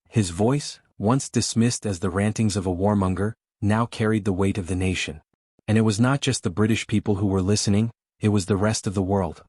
His voice, once dismissed as the rantings of a warmonger, now carried the weight of the nation. And it was not just the British people who were listening, it was the rest of the world.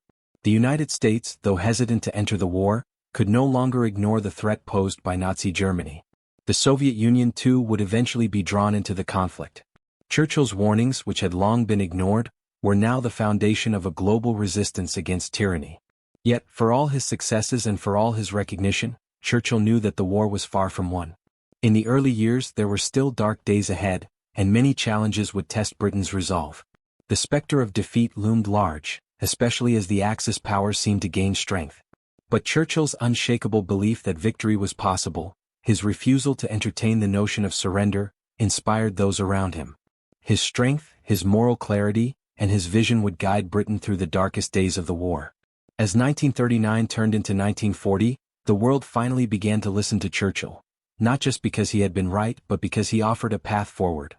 The United States, though hesitant to enter the war, could no longer ignore the threat posed by Nazi Germany. The Soviet Union too would eventually be drawn into the conflict. Churchill's warnings, which had long been ignored, were now the foundation of a global resistance against tyranny. Yet, for all his successes and for all his recognition, Churchill knew that the war was far from won. In the early years there were still dark days ahead, and many challenges would test Britain's resolve. The specter of defeat loomed large, especially as the Axis powers seemed to gain strength. But Churchill's unshakable belief that victory was possible, his refusal to entertain the notion of surrender, inspired those around him. His strength, his moral clarity, and his vision would guide Britain through the darkest days of the war. As 1939 turned into 1940, the world finally began to listen to Churchill, not just because he had been right but because he offered a path forward.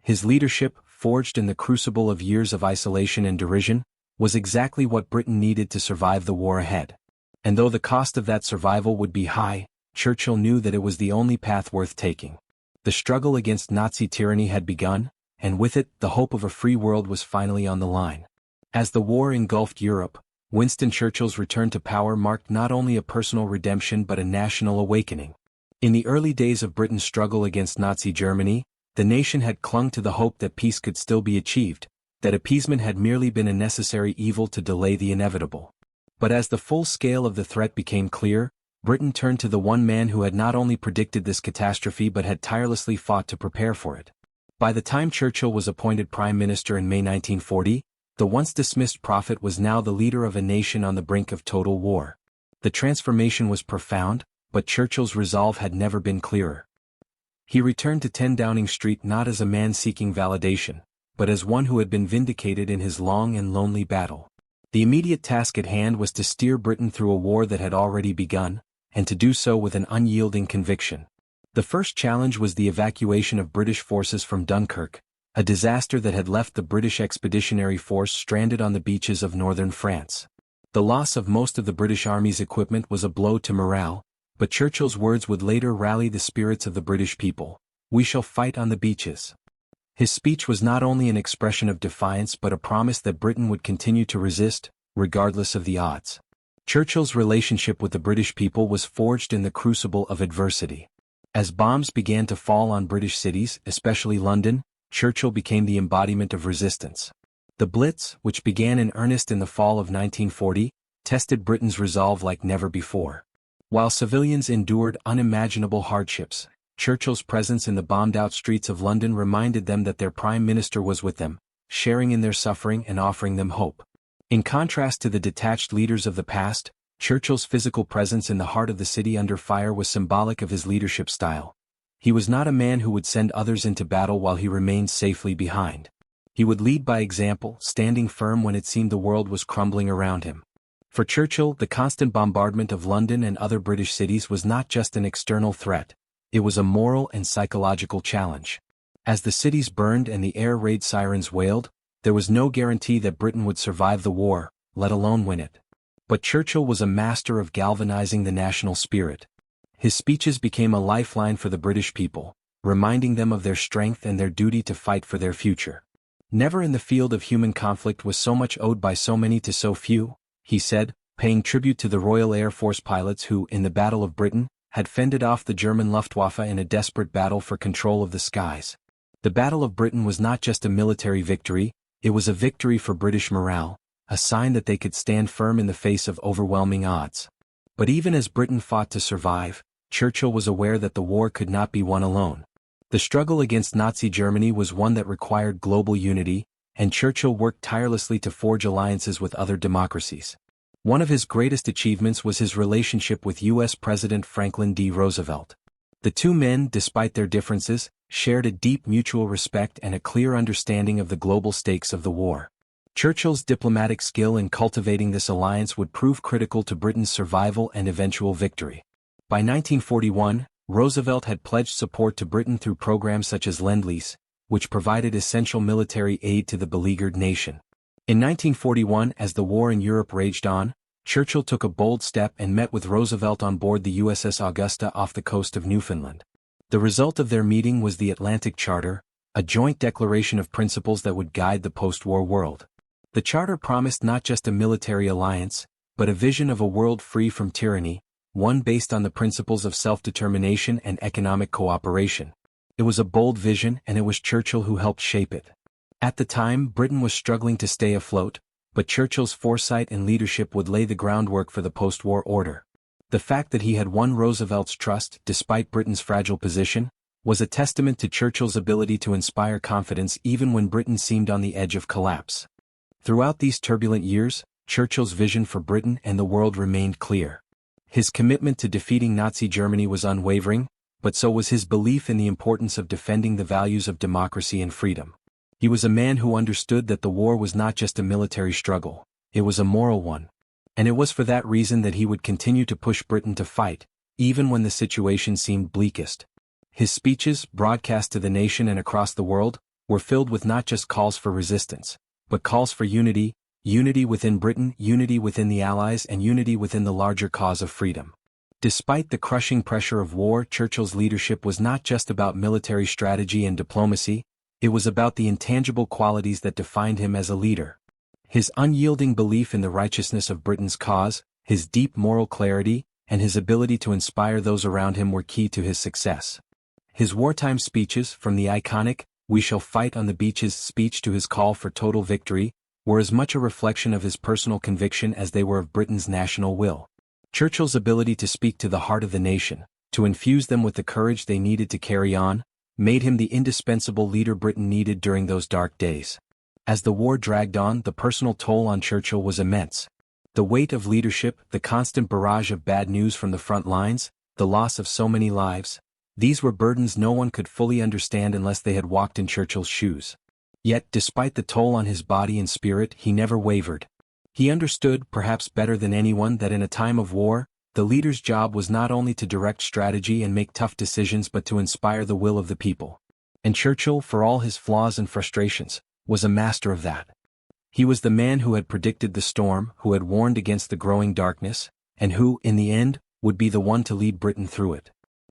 His leadership, forged in the crucible of years of isolation and derision, was exactly what Britain needed to survive the war ahead. And though the cost of that survival would be high, Churchill knew that it was the only path worth taking. The struggle against Nazi tyranny had begun, and with it, the hope of a free world was finally on the line. As the war engulfed Europe, Winston Churchill's return to power marked not only a personal redemption but a national awakening. In the early days of Britain's struggle against Nazi Germany, the nation had clung to the hope that peace could still be achieved, that appeasement had merely been a necessary evil to delay the inevitable. But as the full scale of the threat became clear, Britain turned to the one man who had not only predicted this catastrophe but had tirelessly fought to prepare for it. By the time Churchill was appointed Prime Minister in May 1940, the once dismissed prophet was now the leader of a nation on the brink of total war. The transformation was profound, but Churchill's resolve had never been clearer. He returned to 10 Downing Street not as a man seeking validation, but as one who had been vindicated in his long and lonely battle. The immediate task at hand was to steer Britain through a war that had already begun, and to do so with an unyielding conviction. The first challenge was the evacuation of British forces from Dunkirk, a disaster that had left the British Expeditionary Force stranded on the beaches of northern France. The loss of most of the British Army's equipment was a blow to morale, but Churchill's words would later rally the spirits of the British people. "We shall fight on the beaches." His speech was not only an expression of defiance but a promise that Britain would continue to resist, regardless of the odds. Churchill's relationship with the British people was forged in the crucible of adversity. As bombs began to fall on British cities, especially London, Churchill became the embodiment of resistance. The Blitz, which began in earnest in the fall of 1940, tested Britain's resolve like never before. While civilians endured unimaginable hardships, Churchill's presence in the bombed-out streets of London reminded them that their Prime Minister was with them, sharing in their suffering and offering them hope. In contrast to the detached leaders of the past, Churchill's physical presence in the heart of the city under fire was symbolic of his leadership style. He was not a man who would send others into battle while he remained safely behind. He would lead by example, standing firm when it seemed the world was crumbling around him. For Churchill, the constant bombardment of London and other British cities was not just an external threat, it was a moral and psychological challenge. As the cities burned and the air raid sirens wailed, there was no guarantee that Britain would survive the war, let alone win it. But Churchill was a master of galvanizing the national spirit. His speeches became a lifeline for the British people, reminding them of their strength and their duty to fight for their future. "Never in the field of human conflict was so much owed by so many to so few," he said, paying tribute to the Royal Air Force pilots who, in the Battle of Britain, had fended off the German Luftwaffe in a desperate battle for control of the skies. The Battle of Britain was not just a military victory, it was a victory for British morale, a sign that they could stand firm in the face of overwhelming odds. But even as Britain fought to survive, Churchill was aware that the war could not be won alone. The struggle against Nazi Germany was one that required global unity, and Churchill worked tirelessly to forge alliances with other democracies. One of his greatest achievements was his relationship with U.S. President Franklin D. Roosevelt. The two men, despite their differences, shared a deep mutual respect and a clear understanding of the global stakes of the war. Churchill's diplomatic skill in cultivating this alliance would prove critical to Britain's survival and eventual victory. By 1941, Roosevelt had pledged support to Britain through programs such as Lend-Lease, which provided essential military aid to the beleaguered nation. In 1941, as the war in Europe raged on, Churchill took a bold step and met with Roosevelt on board the USS Augusta off the coast of Newfoundland. The result of their meeting was the Atlantic Charter, a joint declaration of principles that would guide the post-war world. The charter promised not just a military alliance, but a vision of a world free from tyranny, one based on the principles of self-determination and economic cooperation. It was a bold vision, and it was Churchill who helped shape it. At the time, Britain was struggling to stay afloat, but Churchill's foresight and leadership would lay the groundwork for the post-war order. The fact that he had won Roosevelt's trust, despite Britain's fragile position, was a testament to Churchill's ability to inspire confidence even when Britain seemed on the edge of collapse. Throughout these turbulent years, Churchill's vision for Britain and the world remained clear. His commitment to defeating Nazi Germany was unwavering, but so was his belief in the importance of defending the values of democracy and freedom. He was a man who understood that the war was not just a military struggle, it was a moral one. And it was for that reason that he would continue to push Britain to fight, even when the situation seemed bleakest. His speeches, broadcast to the nation and across the world, were filled with not just calls for resistance, but calls for unity, unity within Britain, unity within the Allies, and unity within the larger cause of freedom. Despite the crushing pressure of war, Churchill's leadership was not just about military strategy and diplomacy, it was about the intangible qualities that defined him as a leader. His unyielding belief in the righteousness of Britain's cause, his deep moral clarity, and his ability to inspire those around him were key to his success. His wartime speeches, from the iconic "We shall fight on the beaches" speech to his call for total victory, were as much a reflection of his personal conviction as they were of Britain's national will. Churchill's ability to speak to the heart of the nation, to infuse them with the courage they needed to carry on, made him the indispensable leader Britain needed during those dark days. As the war dragged on, the personal toll on Churchill was immense. The weight of leadership, the constant barrage of bad news from the front lines, the loss of so many lives, these were burdens no one could fully understand unless they had walked in Churchill's shoes. Yet, despite the toll on his body and spirit, he never wavered. He understood, perhaps better than anyone, that in a time of war, the leader's job was not only to direct strategy and make tough decisions but to inspire the will of the people. And Churchill, for all his flaws and frustrations, was a master of that. He was the man who had predicted the storm, who had warned against the growing darkness, and who, in the end, would be the one to lead Britain through it.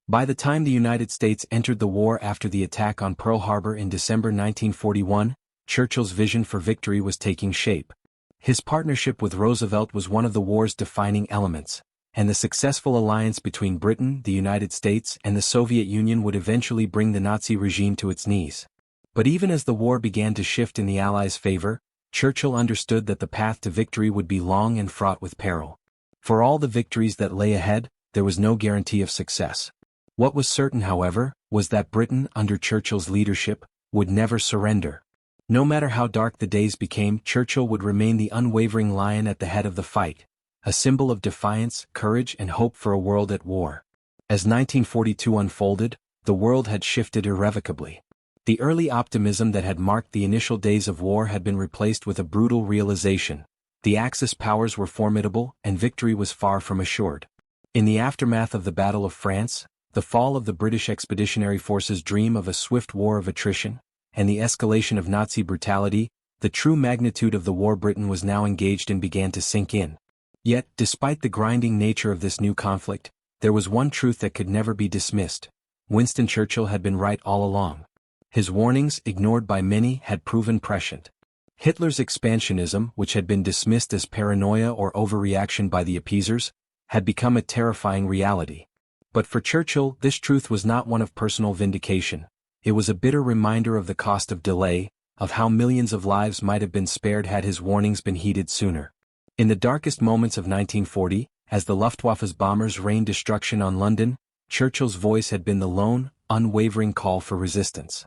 By the time the United States entered the war after the attack on Pearl Harbor in December 1941, Churchill's vision for victory was taking shape. His partnership with Roosevelt was one of the war's defining elements, and the successful alliance between Britain, the United States, and the Soviet Union would eventually bring the Nazi regime to its knees. But even as the war began to shift in the Allies' favor, Churchill understood that the path to victory would be long and fraught with peril. For all the victories that lay ahead, there was no guarantee of success. What was certain, however, was that Britain, under Churchill's leadership, would never surrender. No matter how dark the days became, Churchill would remain the unwavering lion at the head of the fight, a symbol of defiance, courage, and hope for a world at war. As 1942 unfolded, the world had shifted irrevocably. The early optimism that had marked the initial days of war had been replaced with a brutal realization. The Axis powers were formidable, and victory was far from assured. In the aftermath of the Battle of France, the fall of the British Expeditionary Force's dream of a swift war of attrition, and the escalation of Nazi brutality, the true magnitude of the war Britain was now engaged in began to sink in. Yet, despite the grinding nature of this new conflict, there was one truth that could never be dismissed. Winston Churchill had been right all along. His warnings, ignored by many, had proven prescient. Hitler's expansionism, which had been dismissed as paranoia or overreaction by the appeasers, had become a terrifying reality. But for Churchill, this truth was not one of personal vindication. It was a bitter reminder of the cost of delay, of how millions of lives might have been spared had his warnings been heeded sooner. In the darkest moments of 1940, as the Luftwaffe's bombers rained destruction on London, Churchill's voice had been the lone, unwavering call for resistance.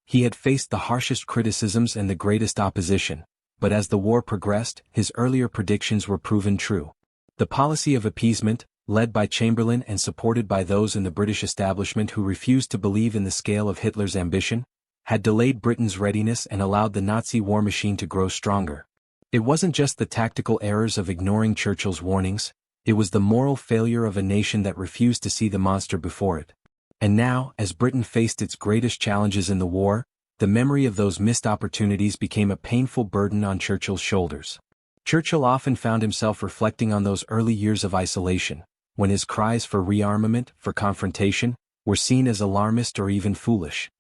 He had faced the harshest criticisms and the greatest opposition, but as the war progressed, his earlier predictions were proven true. The policy of appeasement, led by Chamberlain and supported by those in the British establishment who refused to believe in the scale of Hitler's ambition, had delayed Britain's readiness and allowed the Nazi war machine to grow stronger. It wasn't just the tactical errors of ignoring Churchill's warnings, it was the moral failure of a nation that refused to see the monster before it. And now, as Britain faced its greatest challenges in the war, the memory of those missed opportunities became a painful burden on Churchill's shoulders. Churchill often found himself reflecting on those early years of isolation, when his cries for rearmament, for confrontation, were seen as alarmist or even foolish.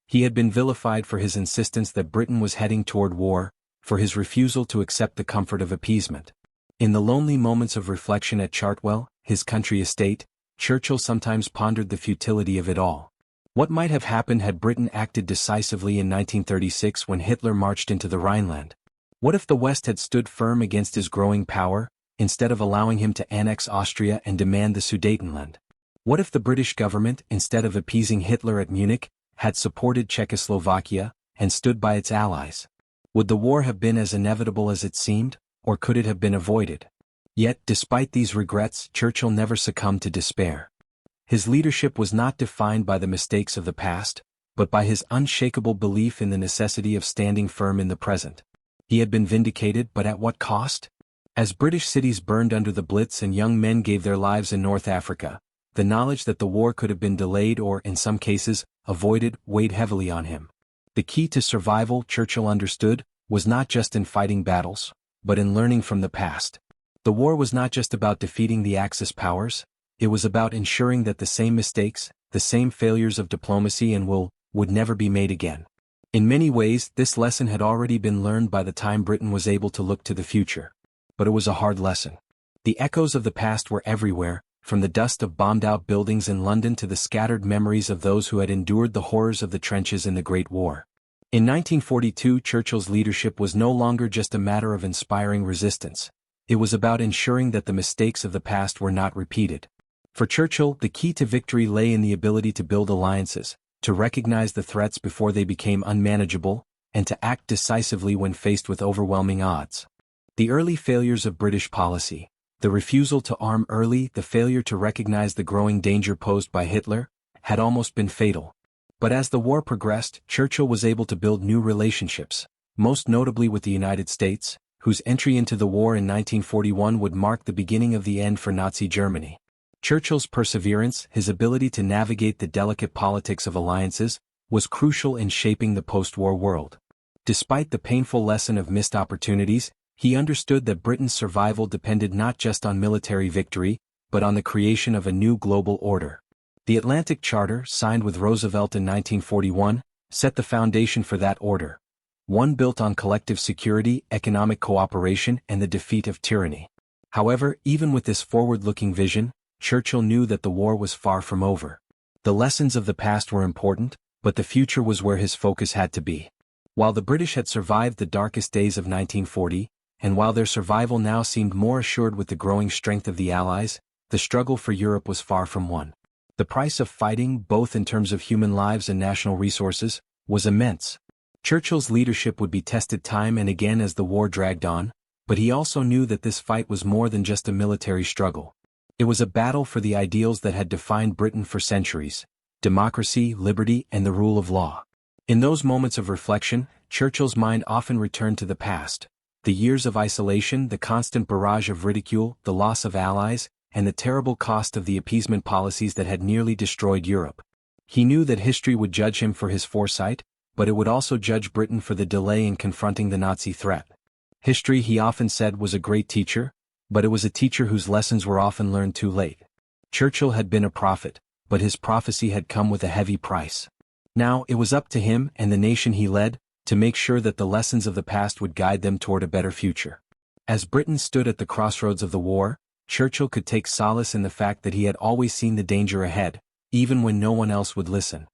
He had been vilified for his insistence that Britain was heading toward war, for his refusal to accept the comfort of appeasement. In the lonely moments of reflection at Chartwell, his country estate, Churchill sometimes pondered the futility of it all. What might have happened had Britain acted decisively in 1936 when Hitler marched into the Rhineland? What if the West had stood firm against his growing power, instead of allowing him to annex Austria and demand the Sudetenland? What if the British government, instead of appeasing Hitler at Munich, had supported Czechoslovakia and stood by its allies? Would the war have been as inevitable as it seemed, or could it have been avoided? Yet, despite these regrets, Churchill never succumbed to despair. His leadership was not defined by the mistakes of the past, but by his unshakable belief in the necessity of standing firm in the present. He had been vindicated, but at what cost? As British cities burned under the Blitz and young men gave their lives in North Africa, the knowledge that the war could have been delayed or, in some cases, avoided, weighed heavily on him. The key to survival, Churchill understood, was not just in fighting battles, but in learning from the past. The war was not just about defeating the Axis powers, it was about ensuring that the same mistakes, the same failures of diplomacy and will, would never be made again. In many ways, this lesson had already been learned by the time Britain was able to look to the future. But it was a hard lesson. The echoes of the past were everywhere, from the dust of bombed-out buildings in London to the scattered memories of those who had endured the horrors of the trenches in the Great War. In 1942, Churchill's leadership was no longer just a matter of inspiring resistance. It was about ensuring that the mistakes of the past were not repeated. For Churchill, the key to victory lay in the ability to build alliances, to recognize the threats before they became unmanageable, and to act decisively when faced with overwhelming odds. The early failures of British policy, the refusal to arm early, the failure to recognize the growing danger posed by Hitler, had almost been fatal. But as the war progressed, Churchill was able to build new relationships, most notably with the United States, whose entry into the war in 1941 would mark the beginning of the end for Nazi Germany. Churchill's perseverance, his ability to navigate the delicate politics of alliances, was crucial in shaping the post-war world. Despite the painful lesson of missed opportunities, he understood that Britain's survival depended not just on military victory, but on the creation of a new global order. The Atlantic Charter, signed with Roosevelt in 1941, set the foundation for that order, one built on collective security, economic cooperation, and the defeat of tyranny. However, even with this forward-looking vision, Churchill knew that the war was far from over. The lessons of the past were important, but the future was where his focus had to be. While the British had survived the darkest days of 1940, and while their survival now seemed more assured with the growing strength of the Allies, the struggle for Europe was far from won. The price of fighting, both in terms of human lives and national resources, was immense. Churchill's leadership would be tested time and again as the war dragged on, but he also knew that this fight was more than just a military struggle. It was a battle for the ideals that had defined Britain for centuries: democracy, liberty, and the rule of law. In those moments of reflection, Churchill's mind often returned to the past. The years of isolation, the constant barrage of ridicule, the loss of allies, and the terrible cost of the appeasement policies that had nearly destroyed Europe. He knew that history would judge him for his foresight, but it would also judge Britain for the delay in confronting the Nazi threat. History, he often said, was a great teacher, but it was a teacher whose lessons were often learned too late. Churchill had been a prophet, but his prophecy had come with a heavy price. Now, it was up to him and the nation he led to make sure that the lessons of the past would guide them toward a better future. As Britain stood at the crossroads of the war, Churchill could take solace in the fact that he had always seen the danger ahead, even when no one else would listen.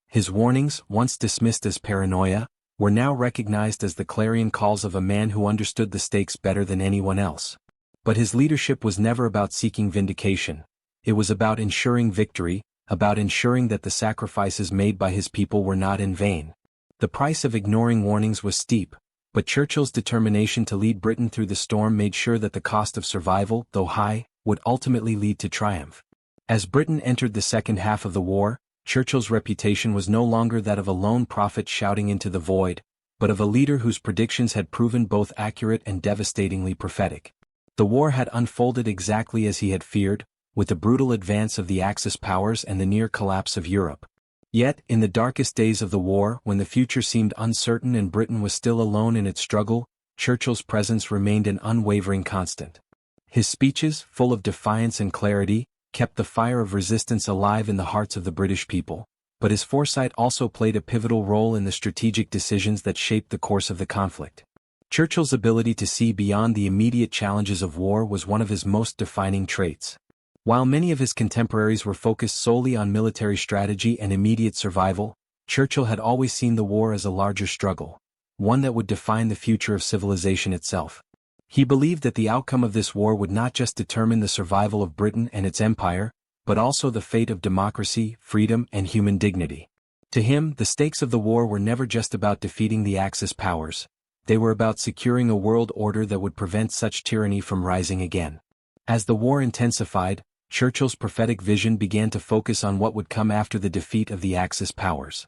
His warnings, once dismissed as paranoia, were now recognized as the clarion calls of a man who understood the stakes better than anyone else. But his leadership was never about seeking vindication. It was about ensuring victory, about ensuring that the sacrifices made by his people were not in vain. The price of ignoring warnings was steep, but Churchill's determination to lead Britain through the storm made sure that the cost of survival, though high, would ultimately lead to triumph. As Britain entered the second half of the war, Churchill's reputation was no longer that of a lone prophet shouting into the void, but of a leader whose predictions had proven both accurate and devastatingly prophetic. The war had unfolded exactly as he had feared, with the brutal advance of the Axis powers and the near collapse of Europe. Yet, in the darkest days of the war, when the future seemed uncertain and Britain was still alone in its struggle, Churchill's presence remained an unwavering constant. His speeches, full of defiance and clarity, kept the fire of resistance alive in the hearts of the British people, but his foresight also played a pivotal role in the strategic decisions that shaped the course of the conflict. Churchill's ability to see beyond the immediate challenges of war was one of his most defining traits. While many of his contemporaries were focused solely on military strategy and immediate survival, Churchill had always seen the war as a larger struggle, one that would define the future of civilization itself. He believed that the outcome of this war would not just determine the survival of Britain and its empire, but also the fate of democracy, freedom, and human dignity. To him, the stakes of the war were never just about defeating the Axis powers. They were about securing a world order that would prevent such tyranny from rising again. As the war intensified, Churchill's prophetic vision began to focus on what would come after the defeat of the Axis powers.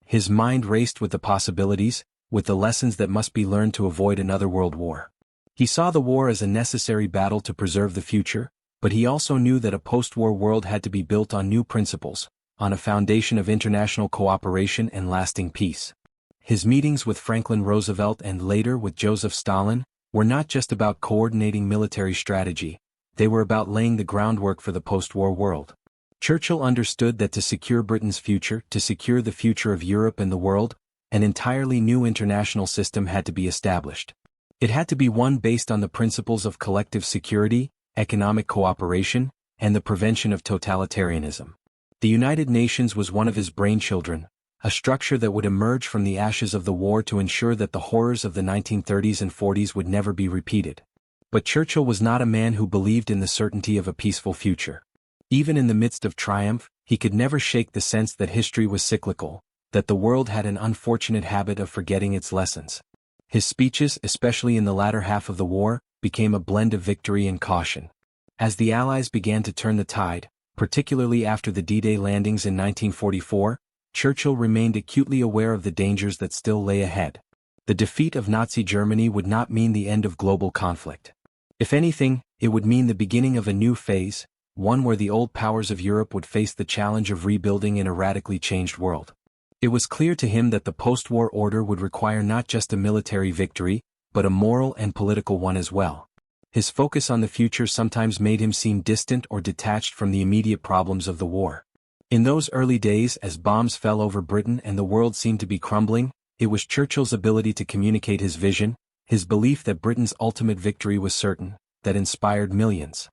His mind raced with the possibilities, with the lessons that must be learned to avoid another world war. He saw the war as a necessary battle to preserve the future, but he also knew that a post-war world had to be built on new principles, on a foundation of international cooperation and lasting peace. His meetings with Franklin Roosevelt and later with Joseph Stalin were not just about coordinating military strategy. They were about laying the groundwork for the post-war world. Churchill understood that to secure Britain's future, to secure the future of Europe and the world, an entirely new international system had to be established. It had to be one based on the principles of collective security, economic cooperation, and the prevention of totalitarianism. The United Nations was one of his brainchildren, a structure that would emerge from the ashes of the war to ensure that the horrors of the 1930s and 40s would never be repeated. But Churchill was not a man who believed in the certainty of a peaceful future. Even in the midst of triumph, he could never shake the sense that history was cyclical, that the world had an unfortunate habit of forgetting its lessons. His speeches, especially in the latter half of the war, became a blend of victory and caution. As the Allies began to turn the tide, particularly after the D-Day landings in 1944, Churchill remained acutely aware of the dangers that still lay ahead. The defeat of Nazi Germany would not mean the end of global conflict. If anything, it would mean the beginning of a new phase, one where the old powers of Europe would face the challenge of rebuilding in a radically changed world. It was clear to him that the post-war order would require not just a military victory, but a moral and political one as well. His focus on the future sometimes made him seem distant or detached from the immediate problems of the war. In those early days, as bombs fell over Britain and the world seemed to be crumbling, it was Churchill's ability to communicate his vision, his belief that Britain's ultimate victory was certain, that inspired millions.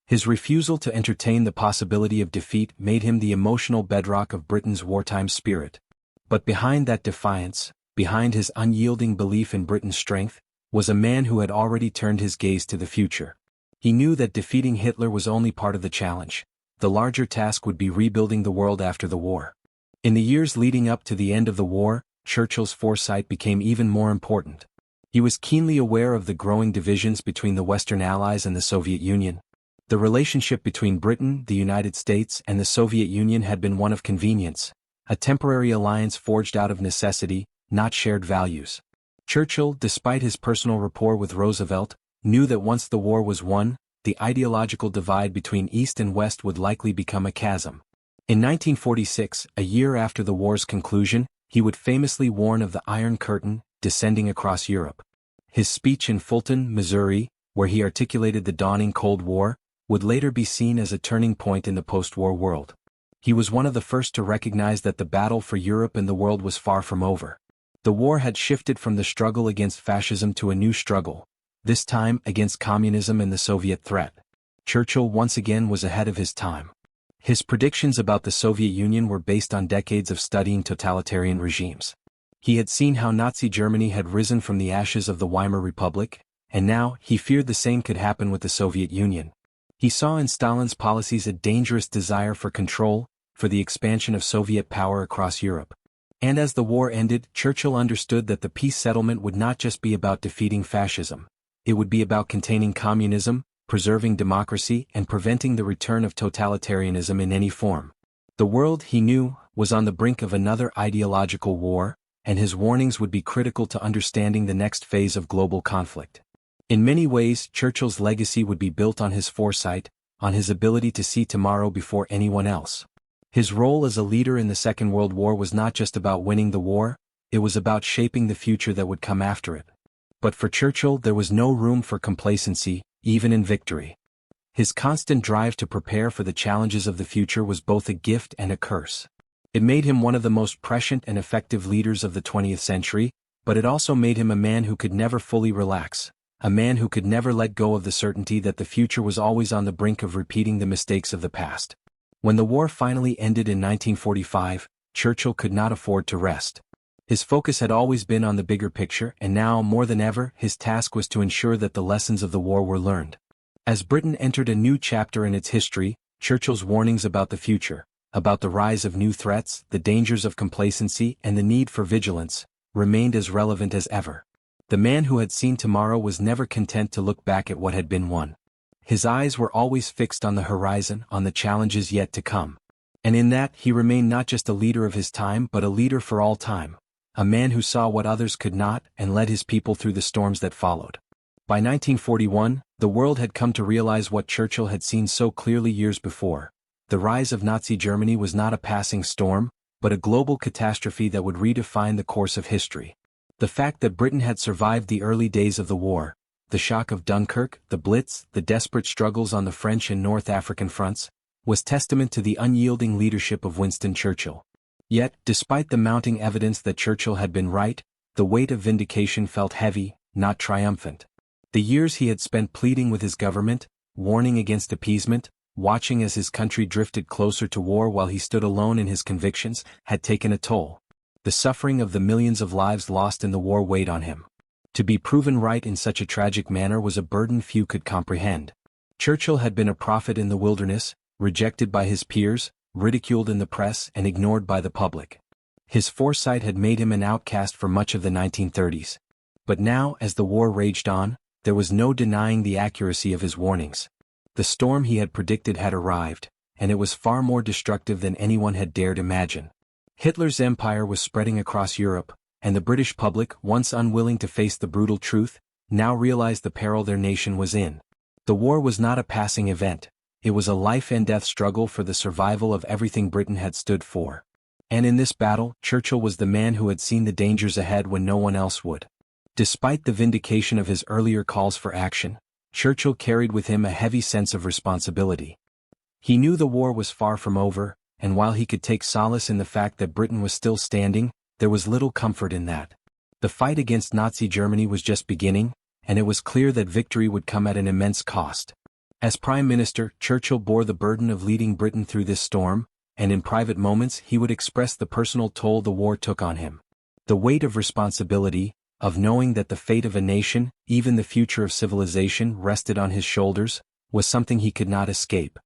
His refusal to entertain the possibility of defeat made him the emotional bedrock of Britain's wartime spirit. But behind that defiance, behind his unyielding belief in Britain's strength, was a man who had already turned his gaze to the future. He knew that defeating Hitler was only part of the challenge. The larger task would be rebuilding the world after the war. In the years leading up to the end of the war, Churchill's foresight became even more important. He was keenly aware of the growing divisions between the Western Allies and the Soviet Union. The relationship between Britain, the United States, and the Soviet Union had been one of convenience, a temporary alliance forged out of necessity, not shared values. Churchill, despite his personal rapport with Roosevelt, knew that once the war was won, the ideological divide between East and West would likely become a chasm. In 1946, a year after the war's conclusion, he would famously warn of the Iron Curtain descending across Europe. His speech in Fulton, Missouri, where he articulated the dawning Cold War, would later be seen as a turning point in the post-war world. He was one of the first to recognize that the battle for Europe and the world was far from over. The war had shifted from the struggle against fascism to a new struggle, this time against communism and the Soviet threat. Churchill once again was ahead of his time. His predictions about the Soviet Union were based on decades of studying totalitarian regimes. He had seen how Nazi Germany had risen from the ashes of the Weimar Republic, and now he feared the same could happen with the Soviet Union. He saw in Stalin's policies a dangerous desire for control, for the expansion of Soviet power across Europe. And as the war ended, Churchill understood that the peace settlement would not just be about defeating fascism. It would be about containing communism, preserving democracy, and preventing the return of totalitarianism in any form. The world, he knew, was on the brink of another ideological war, and his warnings would be critical to understanding the next phase of global conflict. In many ways, Churchill's legacy would be built on his foresight, on his ability to see tomorrow before anyone else. His role as a leader in the Second World War was not just about winning the war, it was about shaping the future that would come after it. But for Churchill there was no room for complacency, even in victory. His constant drive to prepare for the challenges of the future was both a gift and a curse. It made him one of the most prescient and effective leaders of the 20th century, but it also made him a man who could never fully relax, a man who could never let go of the certainty that the future was always on the brink of repeating the mistakes of the past. When the war finally ended in 1945, Churchill could not afford to rest. His focus had always been on the bigger picture, and now, more than ever, his task was to ensure that the lessons of the war were learned. As Britain entered a new chapter in its history, Churchill's warnings about the future, about the rise of new threats, the dangers of complacency, and the need for vigilance, remained as relevant as ever. The man who had seen tomorrow was never content to look back at what had been won. His eyes were always fixed on the horizon, on the challenges yet to come. And in that, he remained not just a leader of his time but a leader for all time, a man who saw what others could not and led his people through the storms that followed. By 1941, the world had come to realize what Churchill had seen so clearly years before. The rise of Nazi Germany was not a passing storm, but a global catastrophe that would redefine the course of history. The fact that Britain had survived the early days of the war, the shock of Dunkirk, the Blitz, the desperate struggles on the French and North African fronts, was testament to the unyielding leadership of Winston Churchill. Yet, despite the mounting evidence that Churchill had been right, the weight of vindication felt heavy, not triumphant. The years he had spent pleading with his government, warning against appeasement, watching as his country drifted closer to war while he stood alone in his convictions, had taken a toll. The suffering of the millions of lives lost in the war weighed on him. To be proven right in such a tragic manner was a burden few could comprehend. Churchill had been a prophet in the wilderness, rejected by his peers, ridiculed in the press, and ignored by the public. His foresight had made him an outcast for much of the 1930s. But now, as the war raged on, there was no denying the accuracy of his warnings. The storm he had predicted had arrived, and it was far more destructive than anyone had dared imagine. Hitler's empire was spreading across Europe, and the British public, once unwilling to face the brutal truth, now realized the peril their nation was in. The war was not a passing event, it was a life-and-death struggle for the survival of everything Britain had stood for. And in this battle, Churchill was the man who had seen the dangers ahead when no one else would. Despite the vindication of his earlier calls for action, Churchill carried with him a heavy sense of responsibility. He knew the war was far from over, and while he could take solace in the fact that Britain was still standing, there was little comfort in that. The fight against Nazi Germany was just beginning, and it was clear that victory would come at an immense cost. As Prime Minister, Churchill bore the burden of leading Britain through this storm, and in private moments he would express the personal toll the war took on him. The weight of responsibility, of knowing that the fate of a nation, even the future of civilization, rested on his shoulders, was something he could not escape.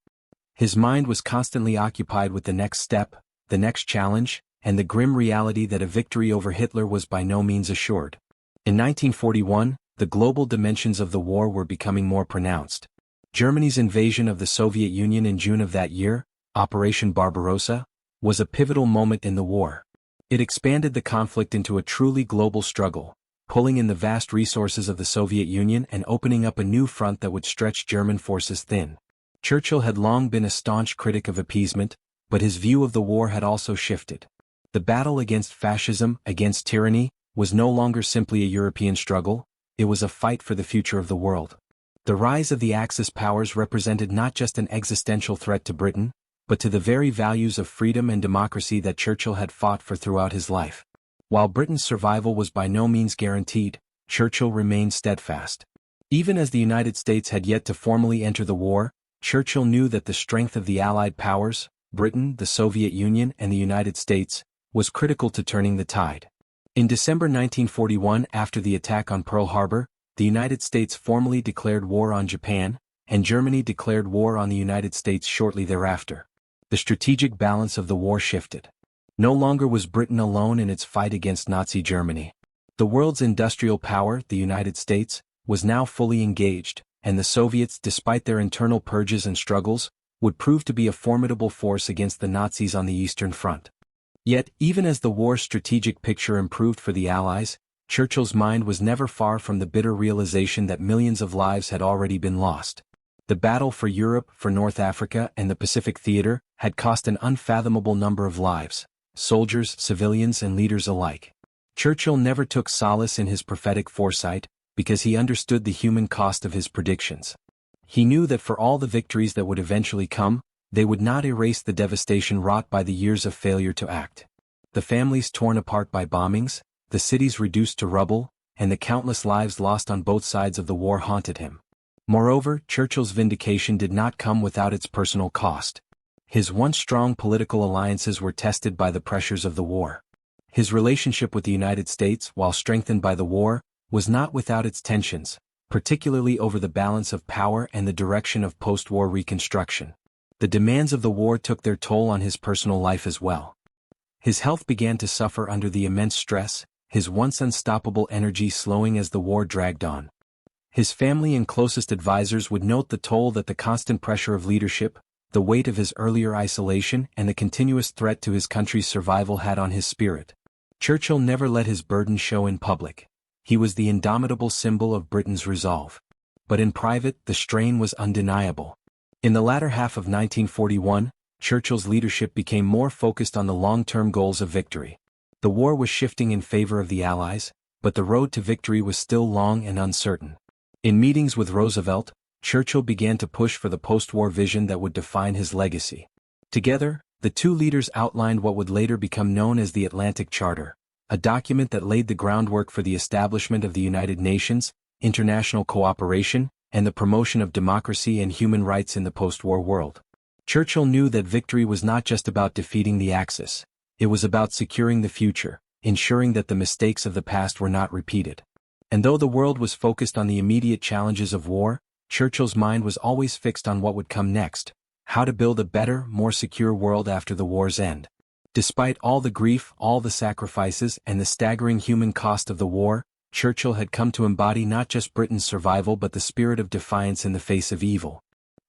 His mind was constantly occupied with the next step, the next challenge, and the grim reality that a victory over Hitler was by no means assured. In 1941, the global dimensions of the war were becoming more pronounced. Germany's invasion of the Soviet Union in June of that year, Operation Barbarossa, was a pivotal moment in the war. It expanded the conflict into a truly global struggle, pulling in the vast resources of the Soviet Union and opening up a new front that would stretch German forces thin. Churchill had long been a staunch critic of appeasement, but his view of the war had also shifted. The battle against fascism, against tyranny, was no longer simply a European struggle, it was a fight for the future of the world. The rise of the Axis powers represented not just an existential threat to Britain, but to the very values of freedom and democracy that Churchill had fought for throughout his life. While Britain's survival was by no means guaranteed, Churchill remained steadfast. Even as the United States had yet to formally enter the war, Churchill knew that the strength of the Allied powers, Britain, the Soviet Union, and the United States, was critical to turning the tide. In December 1941, after the attack on Pearl Harbor, the United States formally declared war on Japan, and Germany declared war on the United States shortly thereafter. The strategic balance of the war shifted. No longer was Britain alone in its fight against Nazi Germany. The world's industrial power, the United States, was now fully engaged, and the Soviets, despite their internal purges and struggles, would prove to be a formidable force against the Nazis on the Eastern Front. Yet, even as the war's strategic picture improved for the Allies, Churchill's mind was never far from the bitter realization that millions of lives had already been lost. The battle for Europe, for North Africa, and the Pacific theater had cost an unfathomable number of lives, soldiers, civilians, and leaders alike. Churchill never took solace in his prophetic foresight, because he understood the human cost of his predictions. He knew that for all the victories that would eventually come, they would not erase the devastation wrought by the years of failure to act. The families torn apart by bombings, the cities reduced to rubble, and the countless lives lost on both sides of the war haunted him. Moreover, Churchill's vindication did not come without its personal cost. His once strong political alliances were tested by the pressures of the war. His relationship with the United States, while strengthened by the war, was not without its tensions, particularly over the balance of power and the direction of post-war reconstruction. The demands of the war took their toll on his personal life as well. His health began to suffer under the immense stress, his once unstoppable energy slowing as the war dragged on. His family and closest advisors would note the toll that the constant pressure of leadership, the weight of his earlier isolation, and the continuous threat to his country's survival had on his spirit. Churchill never let his burden show in public. He was the indomitable symbol of Britain's resolve. But in private, the strain was undeniable. In the latter half of 1941, Churchill's leadership became more focused on the long-term goals of victory. The war was shifting in favor of the Allies, but the road to victory was still long and uncertain. In meetings with Roosevelt, Churchill began to push for the post-war vision that would define his legacy. Together, the two leaders outlined what would later become known as the Atlantic Charter, a document that laid the groundwork for the establishment of the United Nations, international cooperation, and the promotion of democracy and human rights in the post-war world. Churchill knew that victory was not just about defeating the Axis, it was about securing the future, ensuring that the mistakes of the past were not repeated. And though the world was focused on the immediate challenges of war, Churchill's mind was always fixed on what would come next, how to build a better, more secure world after the war's end. Despite all the grief, all the sacrifices, and the staggering human cost of the war, Churchill had come to embody not just Britain's survival but the spirit of defiance in the face of evil.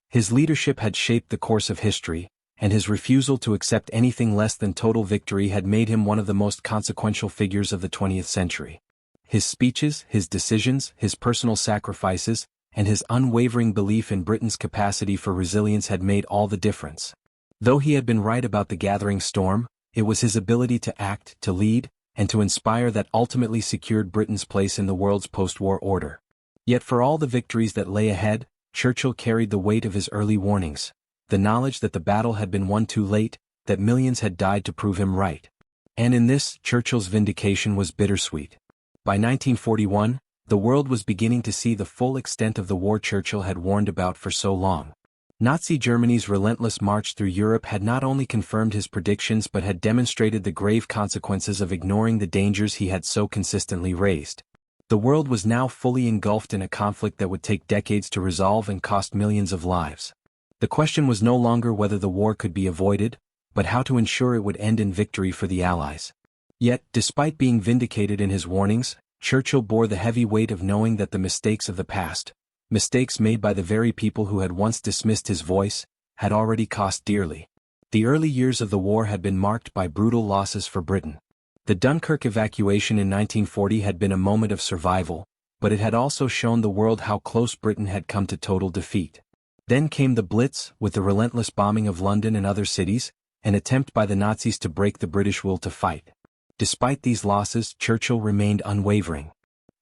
His leadership had shaped the course of history, and his refusal to accept anything less than total victory had made him one of the most consequential figures of the 20th century. His speeches, his decisions, his personal sacrifices, and his unwavering belief in Britain's capacity for resilience had made all the difference. Though he had been right about the gathering storm, it was his ability to act, to lead, and to inspire that ultimately secured Britain's place in the world's post-war order. Yet for all the victories that lay ahead, Churchill carried the weight of his early warnings, the knowledge that the battle had been won too late, that millions had died to prove him right. And in this, Churchill's vindication was bittersweet. By 1941, the world was beginning to see the full extent of the war Churchill had warned about for so long. Nazi Germany's relentless march through Europe had not only confirmed his predictions but had demonstrated the grave consequences of ignoring the dangers he had so consistently raised. The world was now fully engulfed in a conflict that would take decades to resolve and cost millions of lives. The question was no longer whether the war could be avoided, but how to ensure it would end in victory for the Allies. Yet, despite being vindicated in his warnings, Churchill bore the heavy weight of knowing that the mistakes of the past, mistakes made by the very people who had once dismissed his voice, had already cost dearly. The early years of the war had been marked by brutal losses for Britain. The Dunkirk evacuation in 1940 had been a moment of survival, but it had also shown the world how close Britain had come to total defeat. Then came the Blitz, with the relentless bombing of London and other cities, an attempt by the Nazis to break the British will to fight. Despite these losses, Churchill remained unwavering.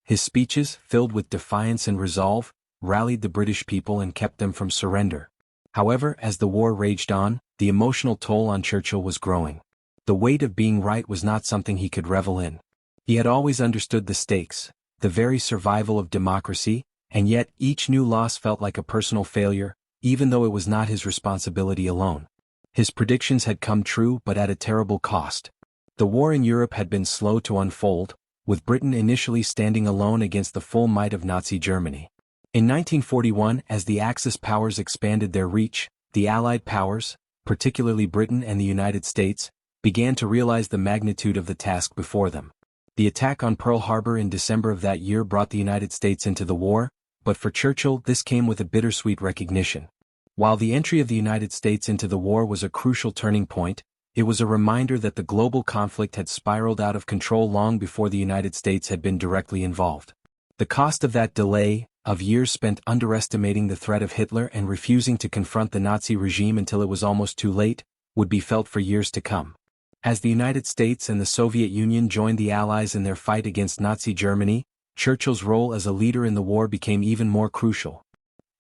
His speeches, filled with defiance and resolve, rallied the British people and kept them from surrender. However, as the war raged on, the emotional toll on Churchill was growing. The weight of being right was not something he could revel in. He had always understood the stakes, the very survival of democracy, and yet each new loss felt like a personal failure, even though it was not his responsibility alone. His predictions had come true but at a terrible cost. The war in Europe had been slow to unfold, with Britain initially standing alone against the full might of Nazi Germany. In 1941, as the Axis powers expanded their reach, the Allied powers, particularly Britain and the United States, began to realize the magnitude of the task before them. The attack on Pearl Harbor in December of that year brought the United States into the war, but for Churchill this came with a bittersweet recognition. While the entry of the United States into the war was a crucial turning point, It was a reminder that the global conflict had spiraled out of control long before the United States had been directly involved. The cost of that delay, of years spent underestimating the threat of Hitler and refusing to confront the Nazi regime until it was almost too late, would be felt for years to come. As the United States and the Soviet Union joined the Allies in their fight against Nazi Germany, Churchill's role as a leader in the war became even more crucial.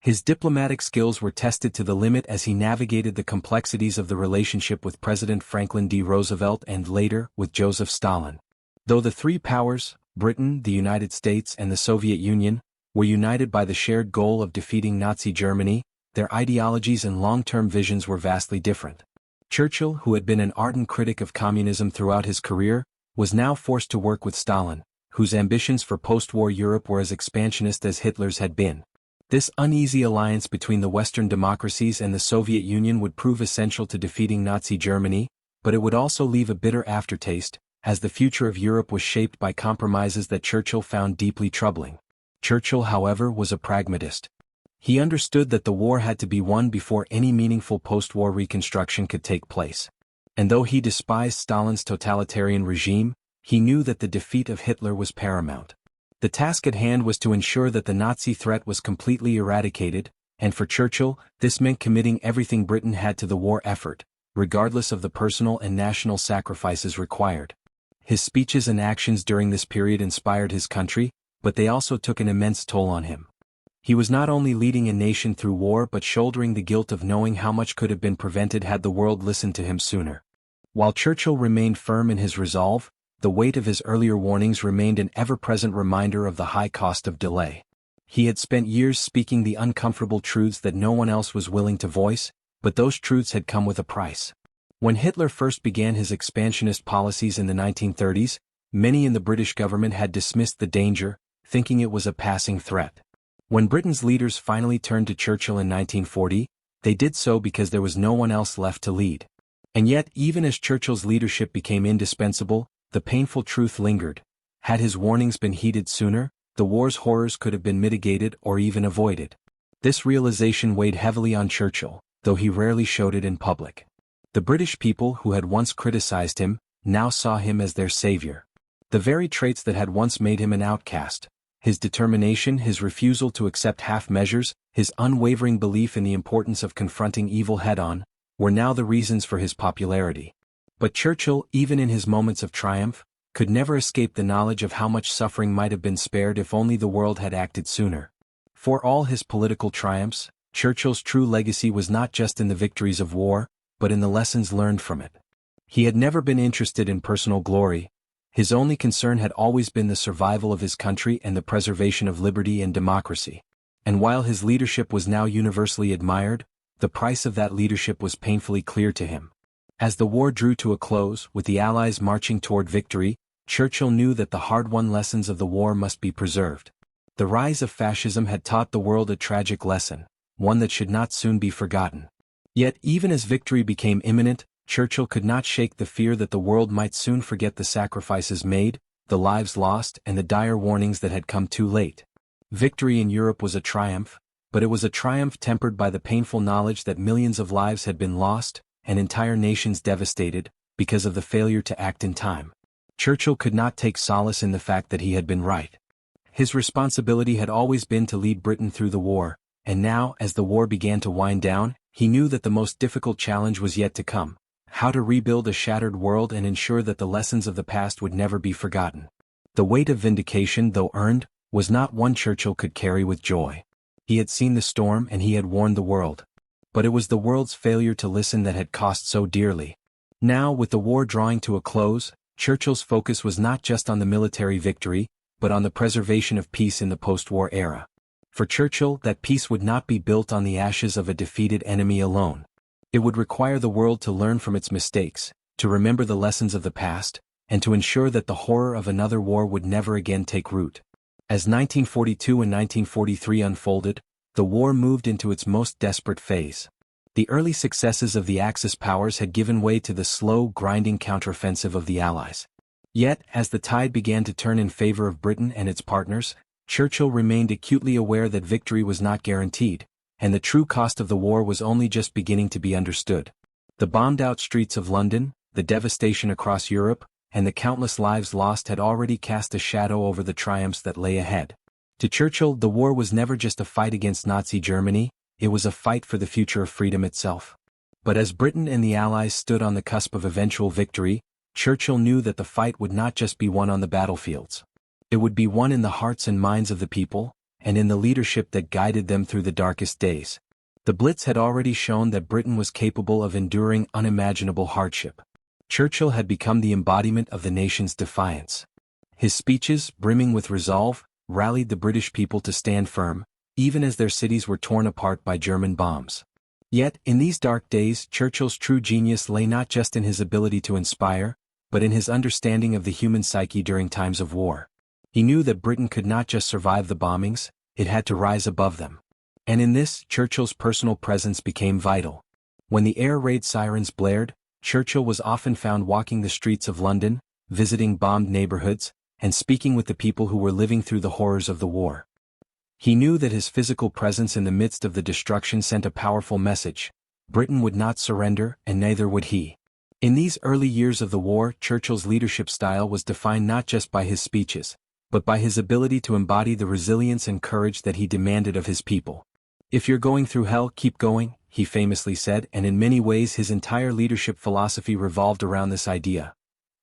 His diplomatic skills were tested to the limit as he navigated the complexities of the relationship with President Franklin D. Roosevelt and later, with Joseph Stalin. Though the three powers, Britain, the United States and the Soviet Union, were united by the shared goal of defeating Nazi Germany, their ideologies and long-term visions were vastly different. Churchill, who had been an ardent critic of communism throughout his career, was now forced to work with Stalin, whose ambitions for post-war Europe were as expansionist as Hitler's had been. This uneasy alliance between the Western democracies and the Soviet Union would prove essential to defeating Nazi Germany, but it would also leave a bitter aftertaste, as the future of Europe was shaped by compromises that Churchill found deeply troubling. Churchill, however, was a pragmatist. He understood that the war had to be won before any meaningful post-war reconstruction could take place. And though he despised Stalin's totalitarian regime, he knew that the defeat of Hitler was paramount. The task at hand was to ensure that the Nazi threat was completely eradicated, and for Churchill, this meant committing everything Britain had to the war effort, regardless of the personal and national sacrifices required. His speeches and actions during this period inspired his country, but they also took an immense toll on him. He was not only leading a nation through war but shouldering the guilt of knowing how much could have been prevented had the world listened to him sooner. While Churchill remained firm in his resolve, the weight of his earlier warnings remained an ever-present reminder of the high cost of delay. He had spent years speaking the uncomfortable truths that no one else was willing to voice, but those truths had come with a price. When Hitler first began his expansionist policies in the 1930s, many in the British government had dismissed the danger, thinking it was a passing threat. When Britain's leaders finally turned to Churchill in 1940, they did so because there was no one else left to lead. And yet, even as Churchill's leadership became indispensable, the painful truth lingered. Had his warnings been heeded sooner, the war's horrors could have been mitigated or even avoided. This realization weighed heavily on Churchill, though he rarely showed it in public. The British people who had once criticized him, now saw him as their savior. The very traits that had once made him an outcast, his determination, his refusal to accept half measures, his unwavering belief in the importance of confronting evil head-on, were now the reasons for his popularity. But Churchill, even in his moments of triumph, could never escape the knowledge of how much suffering might have been spared if only the world had acted sooner. For all his political triumphs, Churchill's true legacy was not just in the victories of war, but in the lessons learned from it. He had never been interested in personal glory. His only concern had always been the survival of his country and the preservation of liberty and democracy. And while his leadership was now universally admired, the price of that leadership was painfully clear to him. As the war drew to a close, with the Allies marching toward victory, Churchill knew that the hard-won lessons of the war must be preserved. The rise of fascism had taught the world a tragic lesson, one that should not soon be forgotten. Yet even as victory became imminent, Churchill could not shake the fear that the world might soon forget the sacrifices made, the lives lost and the dire warnings that had come too late. Victory in Europe was a triumph, but it was a triumph tempered by the painful knowledge that millions of lives had been lost, and entire nations devastated, because of the failure to act in time. Churchill could not take solace in the fact that he had been right. His responsibility had always been to lead Britain through the war, and now, as the war began to wind down, he knew that the most difficult challenge was yet to come: how to rebuild a shattered world and ensure that the lessons of the past would never be forgotten. The weight of vindication, though earned, was not one Churchill could carry with joy. He had seen the storm and he had warned the world. But it was the world's failure to listen that had cost so dearly. Now, with the war drawing to a close, Churchill's focus was not just on the military victory, but on the preservation of peace in the post-war era. For Churchill, that peace would not be built on the ashes of a defeated enemy alone. It would require the world to learn from its mistakes, to remember the lessons of the past, and to ensure that the horror of another war would never again take root. As 1942 and 1943 unfolded, the war moved into its most desperate phase. The early successes of the Axis powers had given way to the slow, grinding counteroffensive of the Allies. Yet, as the tide began to turn in favor of Britain and its partners, Churchill remained acutely aware that victory was not guaranteed, and the true cost of the war was only just beginning to be understood. The bombed-out streets of London, the devastation across Europe, and the countless lives lost had already cast a shadow over the triumphs that lay ahead. To Churchill, the war was never just a fight against Nazi Germany, it was a fight for the future of freedom itself. But as Britain and the Allies stood on the cusp of eventual victory, Churchill knew that the fight would not just be won on the battlefields. It would be won in the hearts and minds of the people, and in the leadership that guided them through the darkest days. The Blitz had already shown that Britain was capable of enduring unimaginable hardship. Churchill had become the embodiment of the nation's defiance. His speeches, brimming with resolve, rallied the British people to stand firm, even as their cities were torn apart by German bombs. Yet, in these dark days, Churchill's true genius lay not just in his ability to inspire, but in his understanding of the human psyche during times of war. He knew that Britain could not just survive the bombings, it had to rise above them. And in this, Churchill's personal presence became vital. When the air raid sirens blared, Churchill was often found walking the streets of London, visiting bombed neighborhoods, and speaking with the people who were living through the horrors of the war. He knew that his physical presence in the midst of the destruction sent a powerful message: Britain would not surrender, and neither would he. In these early years of the war, Churchill's leadership style was defined not just by his speeches, but by his ability to embody the resilience and courage that he demanded of his people. "If you're going through hell, keep going," he famously said, and in many ways his entire leadership philosophy revolved around this idea.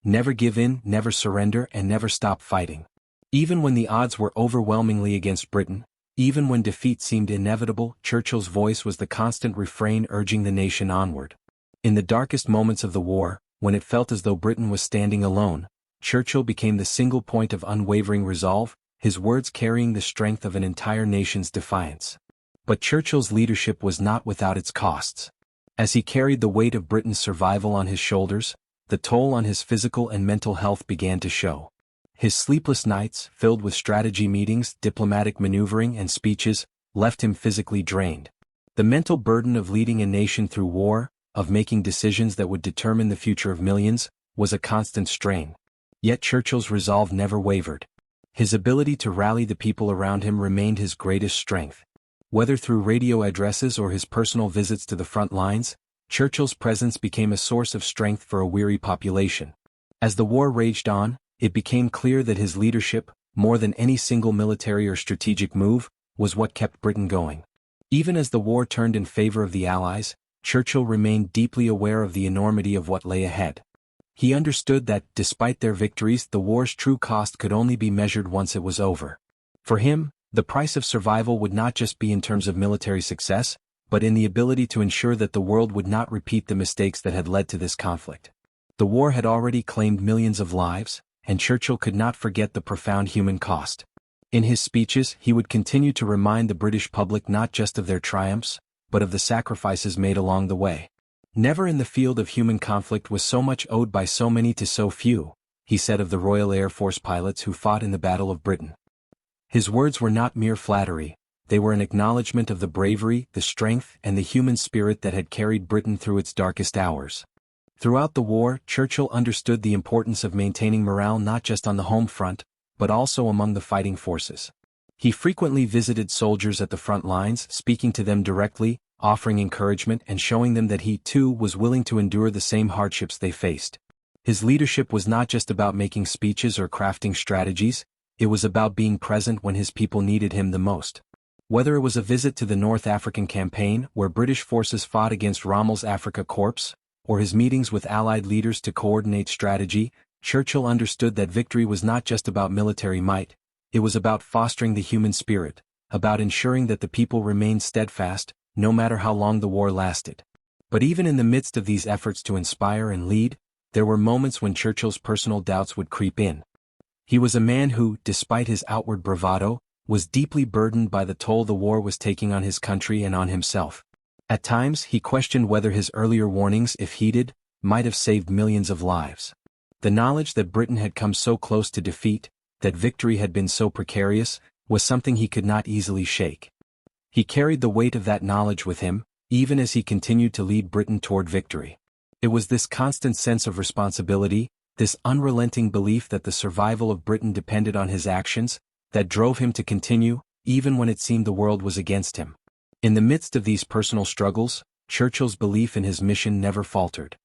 Never give in, never surrender, and never stop fighting. Even when the odds were overwhelmingly against Britain, even when defeat seemed inevitable, Churchill's voice was the constant refrain urging the nation onward. In the darkest moments of the war, when it felt as though Britain was standing alone, Churchill became the single point of unwavering resolve, his words carrying the strength of an entire nation's defiance. But Churchill's leadership was not without its costs. As he carried the weight of Britain's survival on his shoulders, the toll on his physical and mental health began to show. His sleepless nights, filled with strategy meetings, diplomatic maneuvering, and speeches, left him physically drained. The mental burden of leading a nation through war, of making decisions that would determine the future of millions, was a constant strain. Yet Churchill's resolve never wavered. His ability to rally the people around him remained his greatest strength. Whether through radio addresses or his personal visits to the front lines, Churchill's presence became a source of strength for a weary population. As the war raged on, it became clear that his leadership, more than any single military or strategic move, was what kept Britain going. Even as the war turned in favor of the Allies, Churchill remained deeply aware of the enormity of what lay ahead. He understood that, despite their victories, the war's true cost could only be measured once it was over. For him, the price of survival would not just be in terms of military success, but in the ability to ensure that the world would not repeat the mistakes that had led to this conflict. The war had already claimed millions of lives, and Churchill could not forget the profound human cost. In his speeches, he would continue to remind the British public not just of their triumphs, but of the sacrifices made along the way. "Never in the field of human conflict was so much owed by so many to so few," he said of the Royal Air Force pilots who fought in the Battle of Britain. His words were not mere flattery, they were an acknowledgement of the bravery, the strength, and the human spirit that had carried Britain through its darkest hours. Throughout the war, Churchill understood the importance of maintaining morale not just on the home front, but also among the fighting forces. He frequently visited soldiers at the front lines, speaking to them directly, offering encouragement and showing them that he, too, was willing to endure the same hardships they faced. His leadership was not just about making speeches or crafting strategies, it was about being present when his people needed him the most. Whether it was a visit to the North African campaign, where British forces fought against Rommel's Afrika Korps, or his meetings with Allied leaders to coordinate strategy, Churchill understood that victory was not just about military might, it was about fostering the human spirit, about ensuring that the people remained steadfast, no matter how long the war lasted. But even in the midst of these efforts to inspire and lead, there were moments when Churchill's personal doubts would creep in. He was a man who, despite his outward bravado, was deeply burdened by the toll the war was taking on his country and on himself. At times, he questioned whether his earlier warnings, if heeded, might have saved millions of lives. The knowledge that Britain had come so close to defeat, that victory had been so precarious, was something he could not easily shake. He carried the weight of that knowledge with him, even as he continued to lead Britain toward victory. It was this constant sense of responsibility, this unrelenting belief that the survival of Britain depended on his actions, that drove him to continue, even when it seemed the world was against him. In the midst of these personal struggles, Churchill's belief in his mission never faltered.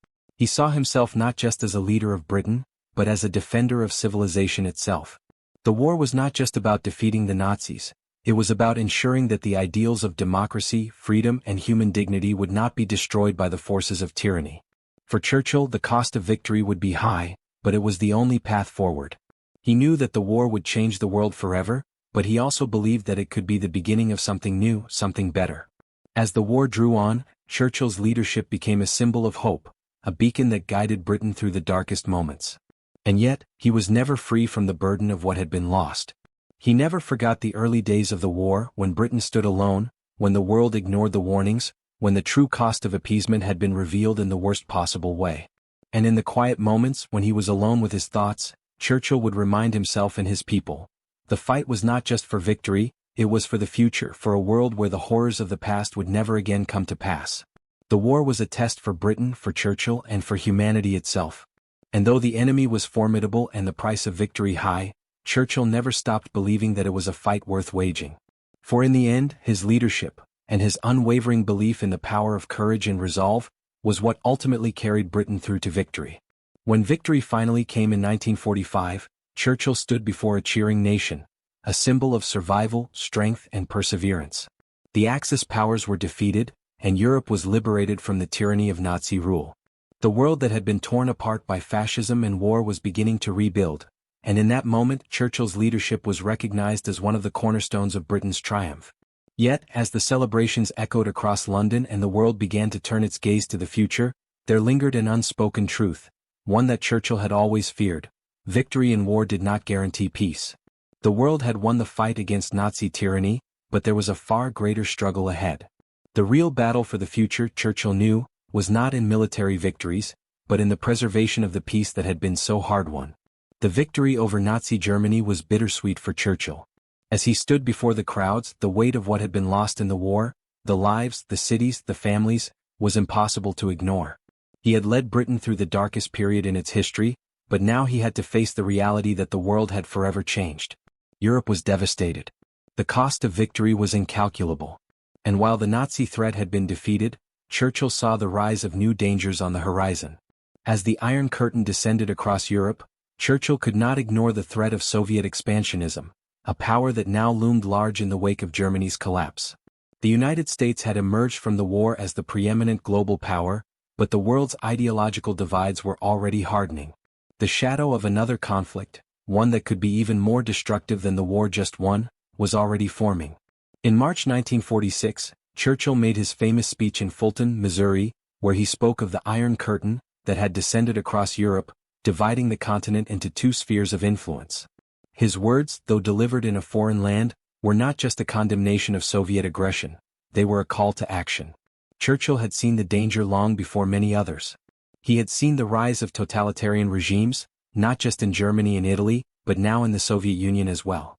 He saw himself not just as a leader of Britain, but as a defender of civilization itself. The war was not just about defeating the Nazis, it was about ensuring that the ideals of democracy, freedom, and human dignity would not be destroyed by the forces of tyranny. For Churchill, the cost of victory would be high, but it was the only path forward. He knew that the war would change the world forever, but he also believed that it could be the beginning of something new, something better. As the war drew on, Churchill's leadership became a symbol of hope, a beacon that guided Britain through the darkest moments. And yet, he was never free from the burden of what had been lost. He never forgot the early days of the war, when Britain stood alone, when the world ignored the warnings, when the true cost of appeasement had been revealed in the worst possible way. And in the quiet moments when he was alone with his thoughts, Churchill would remind himself and his people. The fight was not just for victory, it was for the future, for a world where the horrors of the past would never again come to pass. The war was a test for Britain, for Churchill, and for humanity itself. And though the enemy was formidable and the price of victory high, Churchill never stopped believing that it was a fight worth waging. For in the end, his leadership, and his unwavering belief in the power of courage and resolve, was what ultimately carried Britain through to victory. When victory finally came in 1945, Churchill stood before a cheering nation, a symbol of survival, strength, and perseverance. The Axis powers were defeated, and Europe was liberated from the tyranny of Nazi rule. The world that had been torn apart by fascism and war was beginning to rebuild, and in that moment Churchill's leadership was recognized as one of the cornerstones of Britain's triumph. Yet, as the celebrations echoed across London and the world began to turn its gaze to the future, there lingered an unspoken truth, one that Churchill had always feared: victory in war did not guarantee peace. The world had won the fight against Nazi tyranny, but there was a far greater struggle ahead. The real battle for the future, Churchill knew, was not in military victories, but in the preservation of the peace that had been so hard-won. The victory over Nazi Germany was bittersweet for Churchill. As he stood before the crowds, the weight of what had been lost in the war, the lives, the cities, the families, was impossible to ignore. He had led Britain through the darkest period in its history, but now he had to face the reality that the world had forever changed. Europe was devastated. The cost of victory was incalculable. And while the Nazi threat had been defeated, Churchill saw the rise of new dangers on the horizon. As the Iron Curtain descended across Europe, Churchill could not ignore the threat of Soviet expansionism, a power that now loomed large in the wake of Germany's collapse. The United States had emerged from the war as the preeminent global power, but the world's ideological divides were already hardening. The shadow of another conflict, one that could be even more destructive than the war just won, was already forming. In March 1946, Churchill made his famous speech in Fulton, Missouri, where he spoke of the Iron Curtain that had descended across Europe, dividing the continent into two spheres of influence. His words, though delivered in a foreign land, were not just a condemnation of Soviet aggression, they were a call to action. Churchill had seen the danger long before many others. He had seen the rise of totalitarian regimes, not just in Germany and Italy, but now in the Soviet Union as well.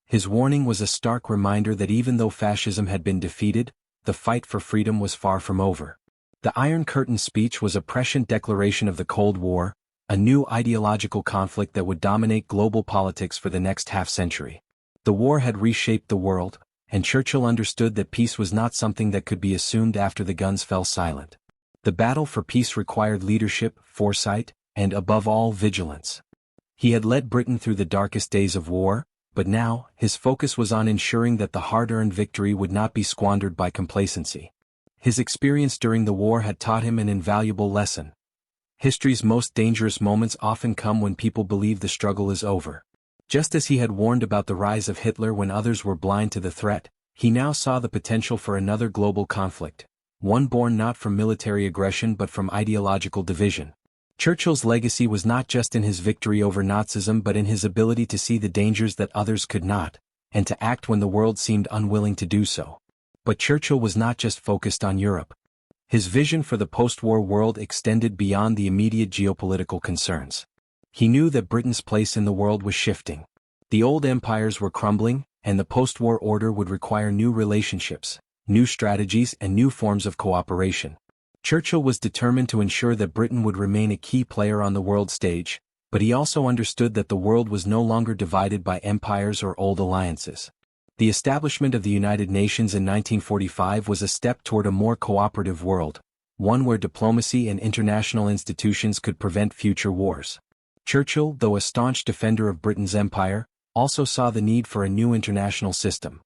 His warning was a stark reminder that even though fascism had been defeated, the fight for freedom was far from over. The Iron Curtain speech was a prescient declaration of the Cold War, a new ideological conflict that would dominate global politics for the next half-century. The war had reshaped the world, and Churchill understood that peace was not something that could be assumed after the guns fell silent. The battle for peace required leadership, foresight, and above all, vigilance. He had led Britain through the darkest days of war, but now, his focus was on ensuring that the hard-earned victory would not be squandered by complacency. His experience during the war had taught him an invaluable lesson. History's most dangerous moments often come when people believe the struggle is over. Just as he had warned about the rise of Hitler when others were blind to the threat, he now saw the potential for another global conflict, one born not from military aggression but from ideological division. Churchill's legacy was not just in his victory over Nazism but in his ability to see the dangers that others could not, and to act when the world seemed unwilling to do so. But Churchill was not just focused on Europe. His vision for the post-war world extended beyond the immediate geopolitical concerns. He knew that Britain's place in the world was shifting. The old empires were crumbling, and the post-war order would require new relationships, new strategies, and new forms of cooperation. Churchill was determined to ensure that Britain would remain a key player on the world stage, but he also understood that the world was no longer divided by empires or old alliances. The establishment of the United Nations in 1945 was a step toward a more cooperative world, one where diplomacy and international institutions could prevent future wars. Churchill, though a staunch defender of Britain's empire, also saw the need for a new international system,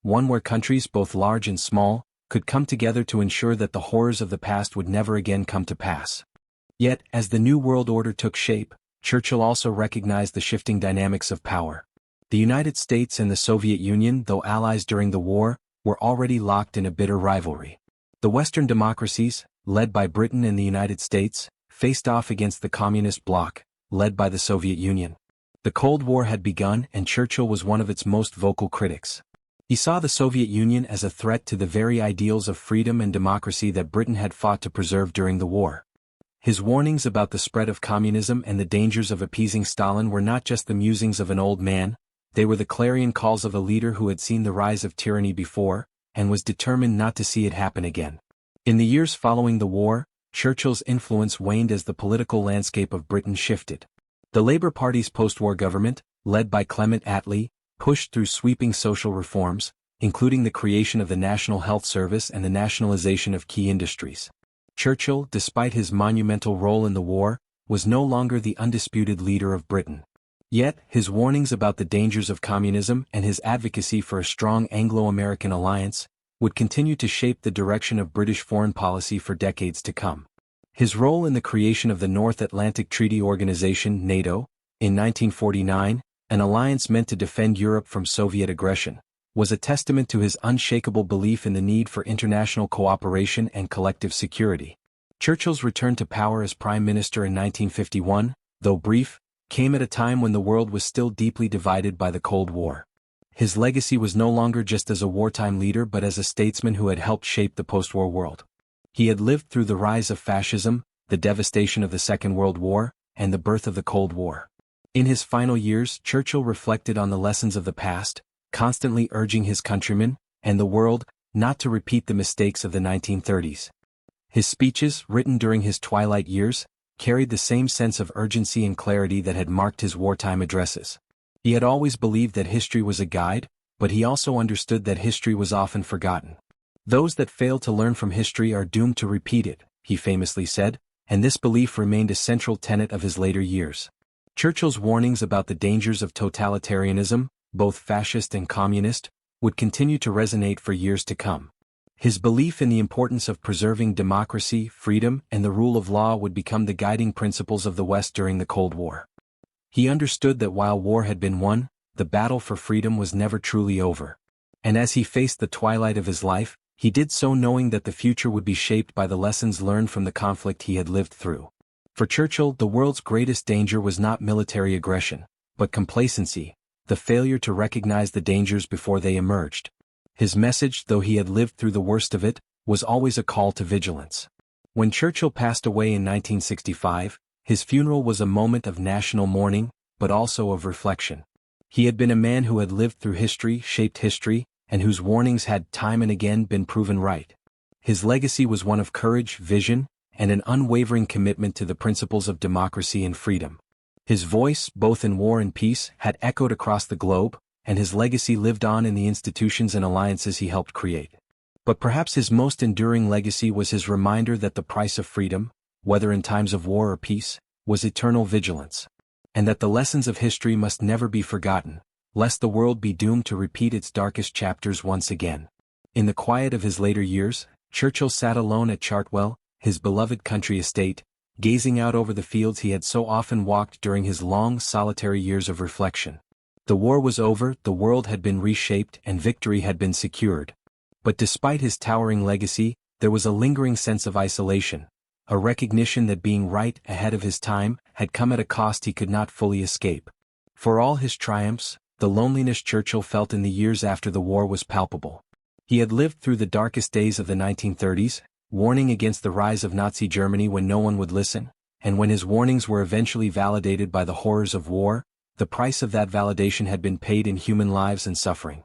one where countries both large and small could come together to ensure that the horrors of the past would never again come to pass. Yet, as the new world order took shape, Churchill also recognized the shifting dynamics of power. The United States and the Soviet Union, though allies during the war, were already locked in a bitter rivalry. The Western democracies, led by Britain and the United States, faced off against the communist bloc, led by the Soviet Union. The Cold War had begun, and Churchill was one of its most vocal critics. He saw the Soviet Union as a threat to the very ideals of freedom and democracy that Britain had fought to preserve during the war. His warnings about the spread of communism and the dangers of appeasing Stalin were not just the musings of an old man, they were the clarion calls of a leader who had seen the rise of tyranny before, and was determined not to see it happen again. In the years following the war, Churchill's influence waned as the political landscape of Britain shifted. The Labour Party's post-war government, led by Clement Attlee, pushed through sweeping social reforms, including the creation of the National Health Service and the nationalization of key industries. Churchill, despite his monumental role in the war, was no longer the undisputed leader of Britain. Yet, his warnings about the dangers of communism and his advocacy for a strong Anglo-American alliance would continue to shape the direction of British foreign policy for decades to come. His role in the creation of the North Atlantic Treaty Organization (NATO) in 1949, an alliance meant to defend Europe from Soviet aggression, was a testament to his unshakable belief in the need for international cooperation and collective security. Churchill's return to power as Prime Minister in 1951, though brief, came at a time when the world was still deeply divided by the Cold War. His legacy was no longer just as a wartime leader but as a statesman who had helped shape the post-war world. He had lived through the rise of fascism, the devastation of the Second World War, and the birth of the Cold War. In his final years, Churchill reflected on the lessons of the past, constantly urging his countrymen, and the world, not to repeat the mistakes of the 1930s. His speeches, written during his twilight years, carried the same sense of urgency and clarity that had marked his wartime addresses. He had always believed that history was a guide, but he also understood that history was often forgotten. "Those that fail to learn from history are doomed to repeat it," he famously said, and this belief remained a central tenet of his later years. Churchill's warnings about the dangers of totalitarianism, both fascist and communist, would continue to resonate for years to come. His belief in the importance of preserving democracy, freedom, and the rule of law would become the guiding principles of the West during the Cold War. He understood that while war had been won, the battle for freedom was never truly over. And as he faced the twilight of his life, he did so knowing that the future would be shaped by the lessons learned from the conflict he had lived through. For Churchill, the world's greatest danger was not military aggression, but complacency, the failure to recognize the dangers before they emerged. His message, though he had lived through the worst of it, was always a call to vigilance. When Churchill passed away in 1965, his funeral was a moment of national mourning, but also of reflection. He had been a man who had lived through history, shaped history, and whose warnings had time and again been proven right. His legacy was one of courage, vision, and an unwavering commitment to the principles of democracy and freedom. His voice, both in war and peace, had echoed across the globe, and his legacy lived on in the institutions and alliances he helped create. But perhaps his most enduring legacy was his reminder that the price of freedom, whether in times of war or peace, was eternal vigilance, and that the lessons of history must never be forgotten, lest the world be doomed to repeat its darkest chapters once again. In the quiet of his later years, Churchill sat alone at Chartwell, his beloved country estate, gazing out over the fields he had so often walked during his long, solitary years of reflection. The war was over, the world had been reshaped, and victory had been secured. But despite his towering legacy, there was a lingering sense of isolation, a recognition that being right ahead of his time had come at a cost he could not fully escape. For all his triumphs, the loneliness Churchill felt in the years after the war was palpable. He had lived through the darkest days of the 1930s, warning against the rise of Nazi Germany when no one would listen, and when his warnings were eventually validated by the horrors of war, the price of that validation had been paid in human lives and suffering.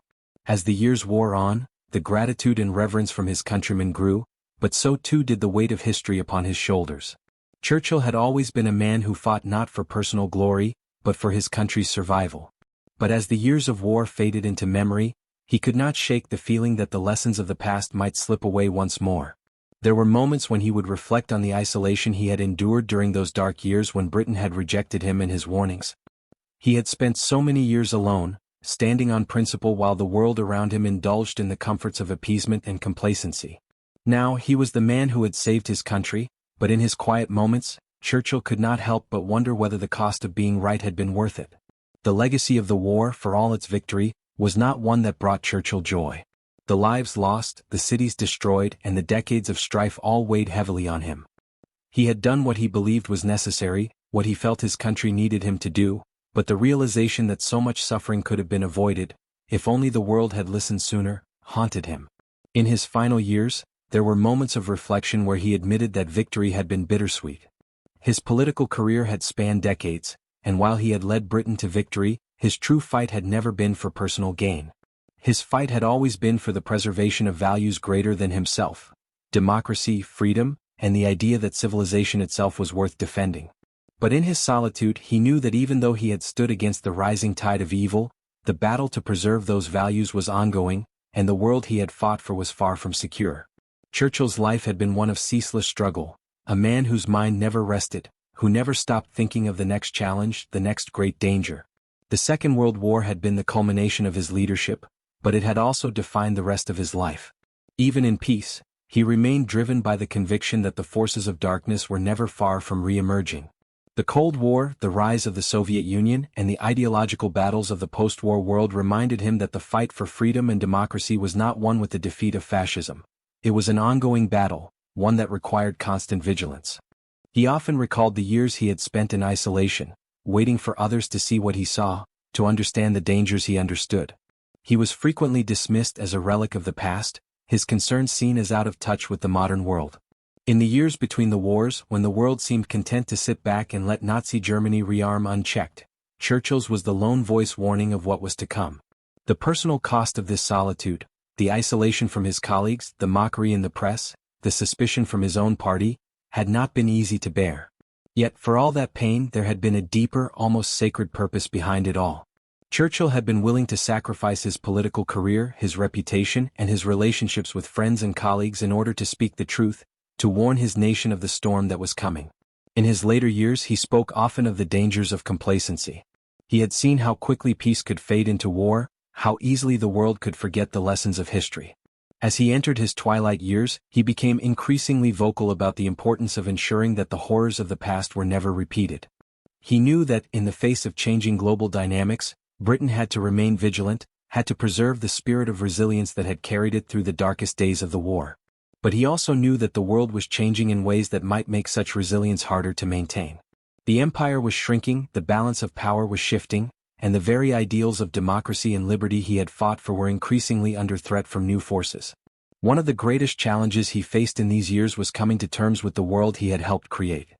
As the years wore on, the gratitude and reverence from his countrymen grew, but so too did the weight of history upon his shoulders. Churchill had always been a man who fought not for personal glory, but for his country's survival. But as the years of war faded into memory, he could not shake the feeling that the lessons of the past might slip away once more. There were moments when he would reflect on the isolation he had endured during those dark years when Britain had rejected him and his warnings. He had spent so many years alone, standing on principle while the world around him indulged in the comforts of appeasement and complacency. Now he was the man who had saved his country, but in his quiet moments, Churchill could not help but wonder whether the cost of being right had been worth it. The legacy of the war, for all its victory, was not one that brought Churchill joy. The lives lost, the cities destroyed, and the decades of strife all weighed heavily on him. He had done what he believed was necessary, what he felt his country needed him to do, but the realization that so much suffering could have been avoided, if only the world had listened sooner, haunted him. In his final years, there were moments of reflection where he admitted that victory had been bittersweet. His political career had spanned decades, and while he had led Britain to victory, his true fight had never been for personal gain. His fight had always been for the preservation of values greater than himself: democracy, freedom, and the idea that civilization itself was worth defending. But in his solitude he knew that even though he had stood against the rising tide of evil, the battle to preserve those values was ongoing, and the world he had fought for was far from secure. Churchill's life had been one of ceaseless struggle, a man whose mind never rested, who never stopped thinking of the next challenge, the next great danger. The Second World War had been the culmination of his leadership, but it had also defined the rest of his life. Even in peace, he remained driven by the conviction that the forces of darkness were never far from re-emerging. The Cold War, the rise of the Soviet Union, and the ideological battles of the post-war world reminded him that the fight for freedom and democracy was not won with the defeat of fascism. It was an ongoing battle, one that required constant vigilance. He often recalled the years he had spent in isolation, waiting for others to see what he saw, to understand the dangers he understood. He was frequently dismissed as a relic of the past, his concerns seen as out of touch with the modern world. In the years between the wars, when the world seemed content to sit back and let Nazi Germany rearm unchecked, Churchill's was the lone voice warning of what was to come. The personal cost of this solitude, the isolation from his colleagues, the mockery in the press, the suspicion from his own party, had not been easy to bear. Yet for all that pain there had been a deeper, almost sacred purpose behind it all. Churchill had been willing to sacrifice his political career, his reputation, and his relationships with friends and colleagues in order to speak the truth, to warn his nation of the storm that was coming. In his later years he spoke often of the dangers of complacency. He had seen how quickly peace could fade into war, how easily the world could forget the lessons of history. As he entered his twilight years, he became increasingly vocal about the importance of ensuring that the horrors of the past were never repeated. He knew that, in the face of changing global dynamics, Britain had to remain vigilant, had to preserve the spirit of resilience that had carried it through the darkest days of the war. But he also knew that the world was changing in ways that might make such resilience harder to maintain. The empire was shrinking, the balance of power was shifting, and the very ideals of democracy and liberty he had fought for were increasingly under threat from new forces. One of the greatest challenges he faced in these years was coming to terms with the world he had helped create.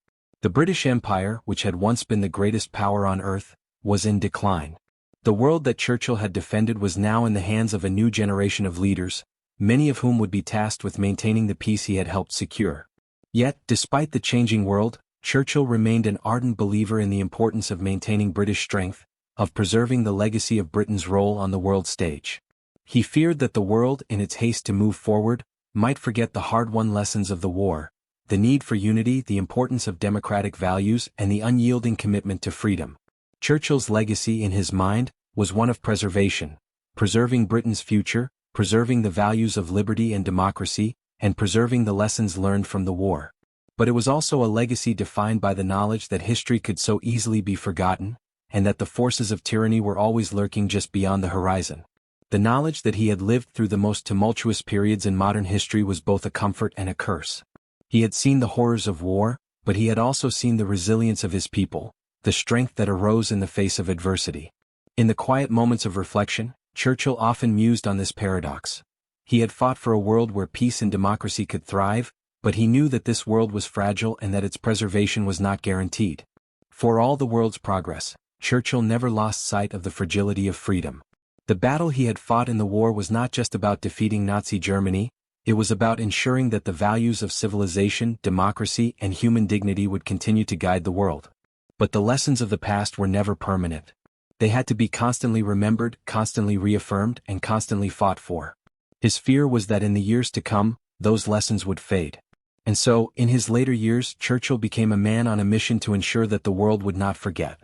The British Empire, which had once been the greatest power on earth, was in decline. The world that Churchill had defended was now in the hands of a new generation of leaders, many of whom would be tasked with maintaining the peace he had helped secure. Yet, despite the changing world, Churchill remained an ardent believer in the importance of maintaining British strength, of preserving the legacy of Britain's role on the world stage. He feared that the world, in its haste to move forward, might forget the hard-won lessons of the war, the need for unity, the importance of democratic values, and the unyielding commitment to freedom. Churchill's legacy, in his mind, was one of preservation, preserving Britain's future, preserving the values of liberty and democracy, and preserving the lessons learned from the war. But it was also a legacy defined by the knowledge that history could so easily be forgotten, and that the forces of tyranny were always lurking just beyond the horizon. The knowledge that he had lived through the most tumultuous periods in modern history was both a comfort and a curse. He had seen the horrors of war, but he had also seen the resilience of his people, the strength that arose in the face of adversity. In the quiet moments of reflection, Churchill often mused on this paradox. He had fought for a world where peace and democracy could thrive, but he knew that this world was fragile and that its preservation was not guaranteed. For all the world's progress, Churchill never lost sight of the fragility of freedom. The battle he had fought in the war was not just about defeating Nazi Germany, it was about ensuring that the values of civilization, democracy, and human dignity would continue to guide the world. But the lessons of the past were never permanent. They had to be constantly remembered, constantly reaffirmed, and constantly fought for. His fear was that in the years to come, those lessons would fade. And so, in his later years, Churchill became a man on a mission to ensure that the world would not forget.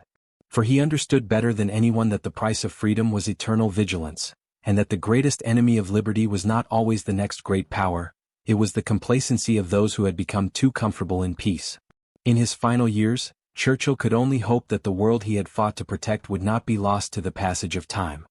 For he understood better than anyone that the price of freedom was eternal vigilance, and that the greatest enemy of liberty was not always the next great power, it was the complacency of those who had become too comfortable in peace. In his final years, Churchill could only hope that the world he had fought to protect would not be lost to the passage of time.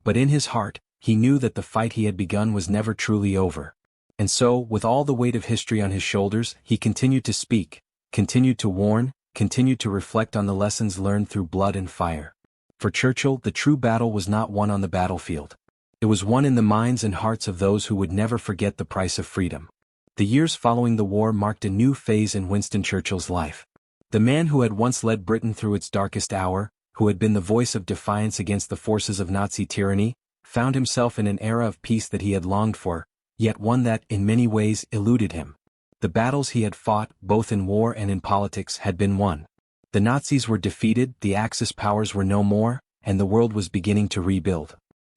But in his heart, he knew that the fight he had begun was never truly over. And so, with all the weight of history on his shoulders, he continued to speak, continued to warn, continued to reflect on the lessons learned through blood and fire. For Churchill, the true battle was not won on the battlefield. It was won in the minds and hearts of those who would never forget the price of freedom. The years following the war marked a new phase in Winston Churchill's life. The man who had once led Britain through its darkest hour, who had been the voice of defiance against the forces of Nazi tyranny, found himself in an era of peace that he had longed for, yet one that, in many ways, eluded him. The battles he had fought, both in war and in politics, had been won. The Nazis were defeated, the Axis powers were no more, and the world was beginning to rebuild.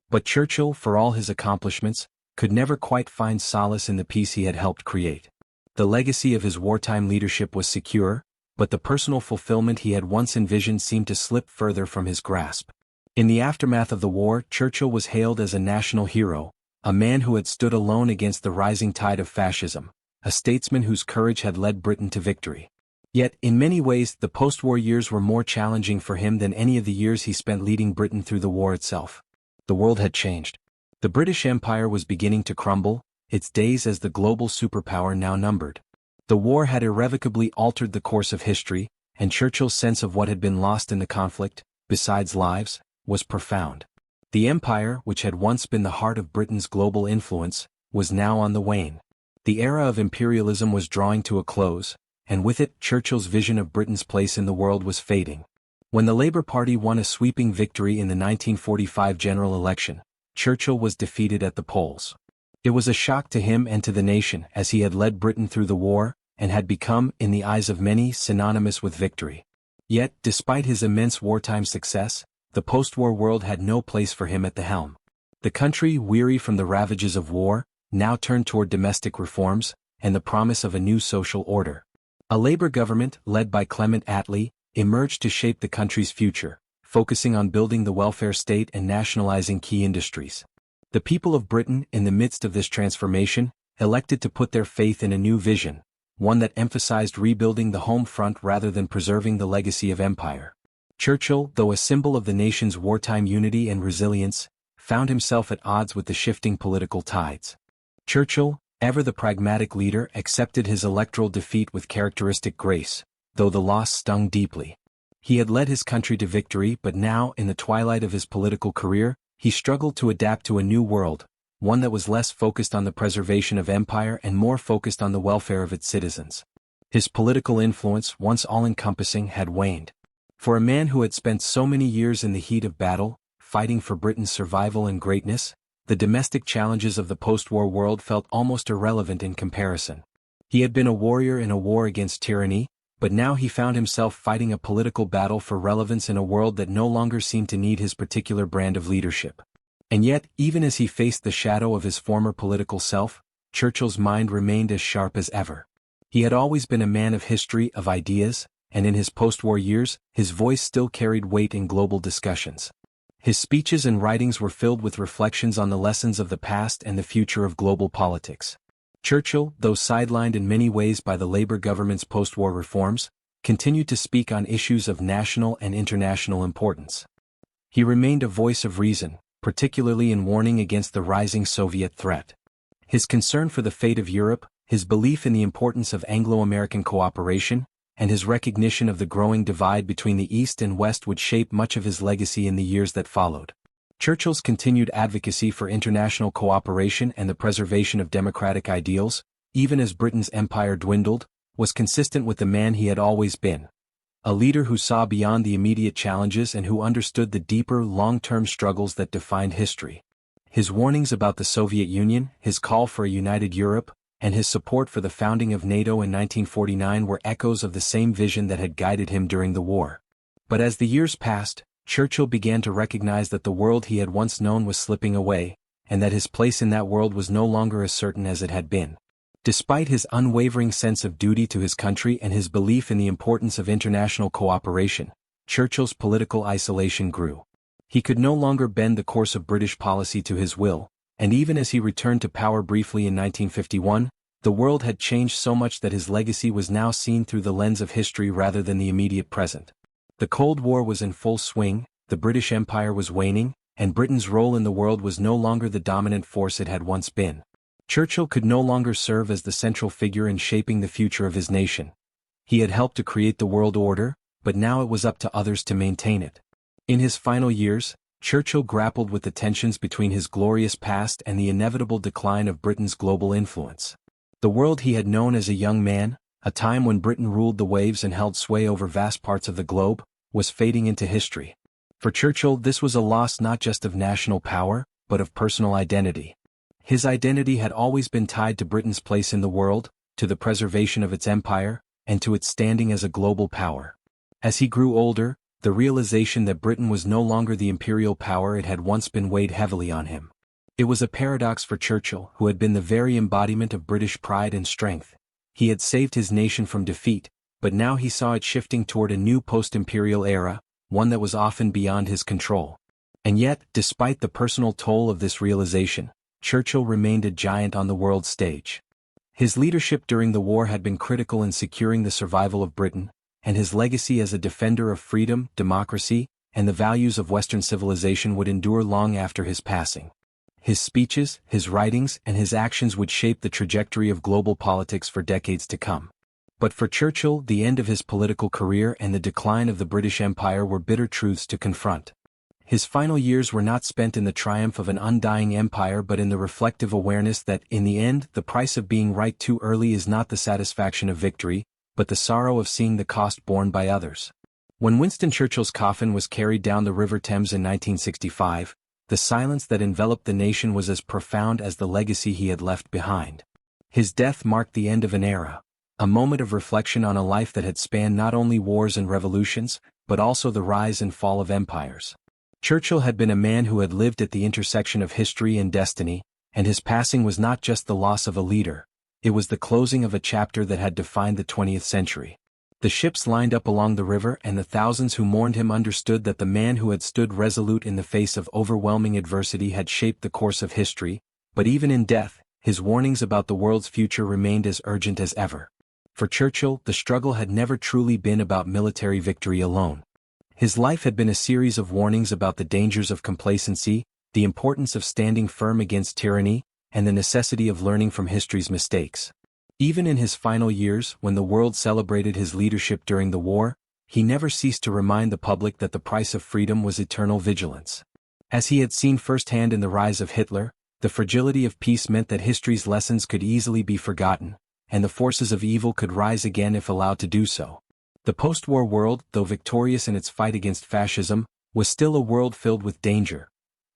But Churchill, for all his accomplishments, could never quite find solace in the peace he had helped create. The legacy of his wartime leadership was secure, but the personal fulfillment he had once envisioned seemed to slip further from his grasp. In the aftermath of the war, Churchill was hailed as a national hero, a man who had stood alone against the rising tide of fascism, a statesman whose courage had led Britain to victory. Yet, in many ways, the post-war years were more challenging for him than any of the years he spent leading Britain through the war itself. The world had changed. The British Empire was beginning to crumble, its days as the global superpower now numbered. The war had irrevocably altered the course of history, and Churchill's sense of what had been lost in the conflict, besides lives, was profound. The empire, which had once been the heart of Britain's global influence, was now on the wane. The era of imperialism was drawing to a close, and with it, Churchill's vision of Britain's place in the world was fading. When the Labour Party won a sweeping victory in the 1945 general election, Churchill was defeated at the polls. It was a shock to him and to the nation, as he had led Britain through the war, and had become, in the eyes of many, synonymous with victory. Yet, despite his immense wartime success, the post-war world had no place for him at the helm. The country, weary from the ravages of war, now turned toward domestic reforms, and the promise of a new social order. A Labour government, led by Clement Attlee, emerged to shape the country's future, focusing on building the welfare state and nationalising key industries. The people of Britain, in the midst of this transformation, elected to put their faith in a new vision, one that emphasised rebuilding the home front rather than preserving the legacy of empire. Churchill, though a symbol of the nation's wartime unity and resilience, found himself at odds with the shifting political tides. Churchill, ever the pragmatic leader, accepted his electoral defeat with characteristic grace, though the loss stung deeply. He had led his country to victory, but now, in the twilight of his political career, he struggled to adapt to a new world, one that was less focused on the preservation of empire and more focused on the welfare of its citizens. His political influence, once all-encompassing, had waned. For a man who had spent so many years in the heat of battle, fighting for Britain's survival and greatness, the domestic challenges of the post-war world felt almost irrelevant in comparison. He had been a warrior in a war against tyranny, but now he found himself fighting a political battle for relevance in a world that no longer seemed to need his particular brand of leadership. And yet, even as he faced the shadow of his former political self, Churchill's mind remained as sharp as ever. He had always been a man of history, of ideas, and in his post-war years, his voice still carried weight in global discussions. His speeches and writings were filled with reflections on the lessons of the past and the future of global politics. Churchill, though sidelined in many ways by the Labour government's post-war reforms, continued to speak on issues of national and international importance. He remained a voice of reason, particularly in warning against the rising Soviet threat. His concern for the fate of Europe, his belief in the importance of Anglo-American cooperation, and his recognition of the growing divide between the East and West would shape much of his legacy in the years that followed. Churchill's continued advocacy for international cooperation and the preservation of democratic ideals, even as Britain's empire dwindled, was consistent with the man he had always been. A leader who saw beyond the immediate challenges and who understood the deeper, long-term struggles that defined history. His warnings about the Soviet Union, his call for a united Europe, and his support for the founding of NATO in 1949 were echoes of the same vision that had guided him during the war. But as the years passed, Churchill began to recognize that the world he had once known was slipping away, and that his place in that world was no longer as certain as it had been. Despite his unwavering sense of duty to his country and his belief in the importance of international cooperation, Churchill's political isolation grew. He could no longer bend the course of British policy to his will, and even as he returned to power briefly in 1951, the world had changed so much that his legacy was now seen through the lens of history rather than the immediate present. The Cold War was in full swing, the British Empire was waning, and Britain's role in the world was no longer the dominant force it had once been. Churchill could no longer serve as the central figure in shaping the future of his nation. He had helped to create the world order, but now it was up to others to maintain it. In his final years, Churchill grappled with the tensions between his glorious past and the inevitable decline of Britain's global influence. The world he had known as a young man, a time when Britain ruled the waves and held sway over vast parts of the globe, was fading into history. For Churchill, this was a loss not just of national power, but of personal identity. His identity had always been tied to Britain's place in the world, to the preservation of its empire, and to its standing as a global power. As he grew older, the realization that Britain was no longer the imperial power it had once been weighed heavily on him. It was a paradox for Churchill, who had been the very embodiment of British pride and strength. He had saved his nation from defeat, but now he saw it shifting toward a new post-imperial era, one that was often beyond his control. And yet, despite the personal toll of this realization, Churchill remained a giant on the world stage. His leadership during the war had been critical in securing the survival of Britain, and his legacy as a defender of freedom, democracy, and the values of Western civilization would endure long after his passing. His speeches, his writings, and his actions would shape the trajectory of global politics for decades to come. But for Churchill, the end of his political career and the decline of the British Empire were bitter truths to confront. His final years were not spent in the triumph of an undying empire but in the reflective awareness that, in the end, the price of being right too early is not the satisfaction of victory, but the sorrow of seeing the cost borne by others. When Winston Churchill's coffin was carried down the River Thames in 1965, the silence that enveloped the nation was as profound as the legacy he had left behind. His death marked the end of an era, a moment of reflection on a life that had spanned not only wars and revolutions, but also the rise and fall of empires. Churchill had been a man who had lived at the intersection of history and destiny, and his passing was not just the loss of a leader, it was the closing of a chapter that had defined the 20th century. The ships lined up along the river and the thousands who mourned him understood that the man who had stood resolute in the face of overwhelming adversity had shaped the course of history, but even in death, his warnings about the world's future remained as urgent as ever. For Churchill, the struggle had never truly been about military victory alone. His life had been a series of warnings about the dangers of complacency, the importance of standing firm against tyranny, and the necessity of learning from history's mistakes. Even in his final years, when the world celebrated his leadership during the war, he never ceased to remind the public that the price of freedom was eternal vigilance. As he had seen firsthand in the rise of Hitler, the fragility of peace meant that history's lessons could easily be forgotten, and the forces of evil could rise again if allowed to do so. The post-war world, though victorious in its fight against fascism, was still a world filled with danger,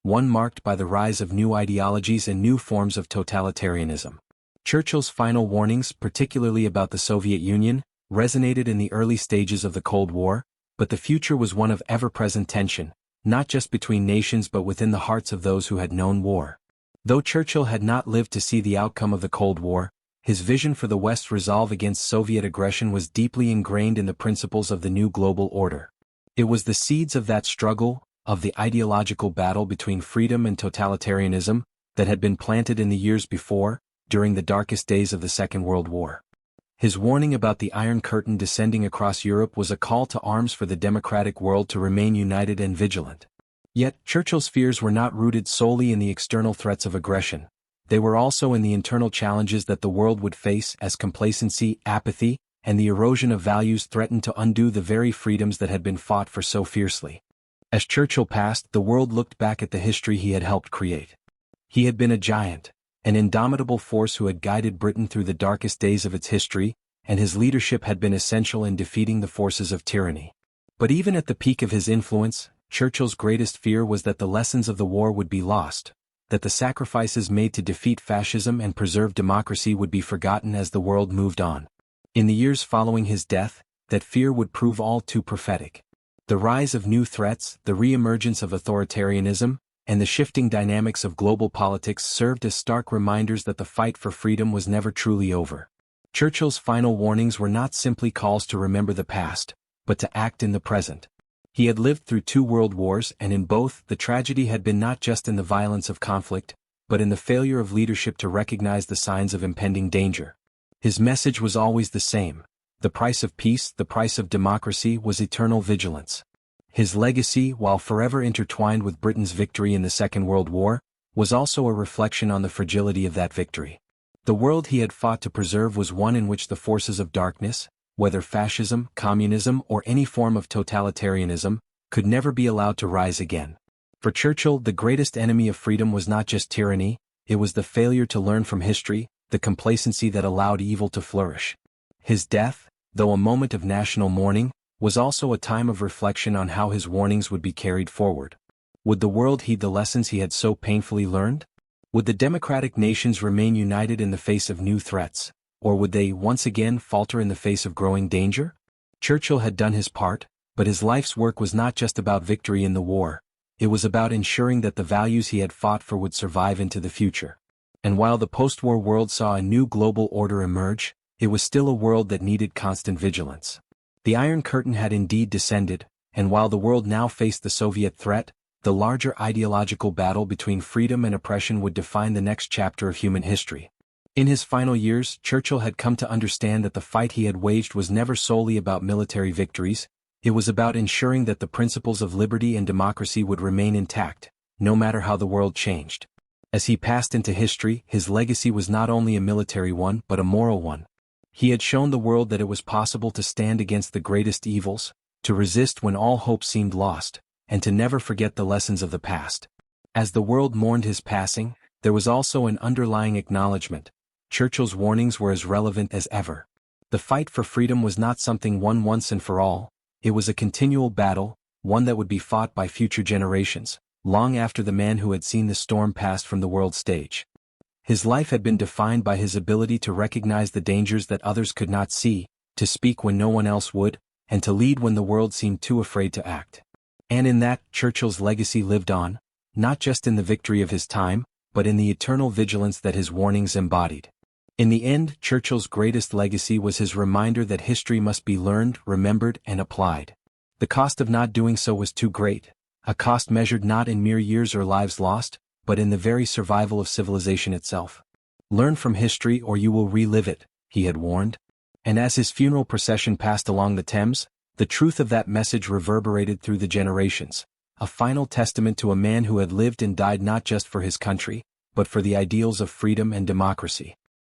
one marked by the rise of new ideologies and new forms of totalitarianism. Churchill's final warnings, particularly about the Soviet Union, resonated in the early stages of the Cold War, but the future was one of ever-present tension, not just between nations but within the hearts of those who had known war. Though Churchill had not lived to see the outcome of the Cold War, his vision for the West's resolve against Soviet aggression was deeply ingrained in the principles of the new global order. It was the seeds of that struggle, of the ideological battle between freedom and totalitarianism, that had been planted in the years before, during the darkest days of the Second World War. His warning about the Iron Curtain descending across Europe was a call to arms for the democratic world to remain united and vigilant. Yet, Churchill's fears were not rooted solely in the external threats of aggression. They were also in the internal challenges that the world would face as complacency, apathy, and the erosion of values threatened to undo the very freedoms that had been fought for so fiercely. As Churchill passed, the world looked back at the history he had helped create. He had been a giant, an indomitable force who had guided Britain through the darkest days of its history, and his leadership had been essential in defeating the forces of tyranny. But even at the peak of his influence, Churchill's greatest fear was that the lessons of the war would be lost, that the sacrifices made to defeat fascism and preserve democracy would be forgotten as the world moved on. In the years following his death, that fear would prove all too prophetic. The rise of new threats, the re-emergence of authoritarianism, and the shifting dynamics of global politics served as stark reminders that the fight for freedom was never truly over. Churchill's final warnings were not simply calls to remember the past, but to act in the present. He had lived through 2 world wars, and in both, the tragedy had been not just in the violence of conflict, but in the failure of leadership to recognize the signs of impending danger. His message was always the same: the price of peace, the price of democracy, was eternal vigilance. His legacy, while forever intertwined with Britain's victory in the Second World War, was also a reflection on the fragility of that victory. The world he had fought to preserve was one in which the forces of darkness, whether fascism, communism, or any form of totalitarianism, could never be allowed to rise again. For Churchill, the greatest enemy of freedom was not just tyranny, it was the failure to learn from history, the complacency that allowed evil to flourish. His death, though a moment of national mourning, was also a time of reflection on how his warnings would be carried forward. Would the world heed the lessons he had so painfully learned? Would the democratic nations remain united in the face of new threats, or would they once again falter in the face of growing danger? Churchill had done his part, but his life's work was not just about victory in the war. It was about ensuring that the values he had fought for would survive into the future. And while the post-war world saw a new global order emerge, it was still a world that needed constant vigilance. The Iron Curtain had indeed descended, and while the world now faced the Soviet threat, the larger ideological battle between freedom and oppression would define the next chapter of human history. In his final years, Churchill had come to understand that the fight he had waged was never solely about military victories. It was about ensuring that the principles of liberty and democracy would remain intact, no matter how the world changed. As he passed into history, his legacy was not only a military one but a moral one. He had shown the world that it was possible to stand against the greatest evils, to resist when all hope seemed lost, and to never forget the lessons of the past. As the world mourned his passing, there was also an underlying acknowledgement: Churchill's warnings were as relevant as ever. The fight for freedom was not something won once and for all. It was a continual battle, one that would be fought by future generations, long after the man who had seen the storm passed from the world stage. His life had been defined by his ability to recognize the dangers that others could not see, to speak when no one else would, and to lead when the world seemed too afraid to act. And in that, Churchill's legacy lived on, not just in the victory of his time, but in the eternal vigilance that his warnings embodied. In the end, Churchill's greatest legacy was his reminder that history must be learned, remembered, and applied. The cost of not doing so was too great, a cost measured not in mere years or lives lost, but in the very survival of civilization itself. Learn from history or you will relive it, he had warned. And as his funeral procession passed along the Thames, the truth of that message reverberated through the generations, a final testament to a man who had lived and died not just for his country, but for the ideals of freedom and democracy.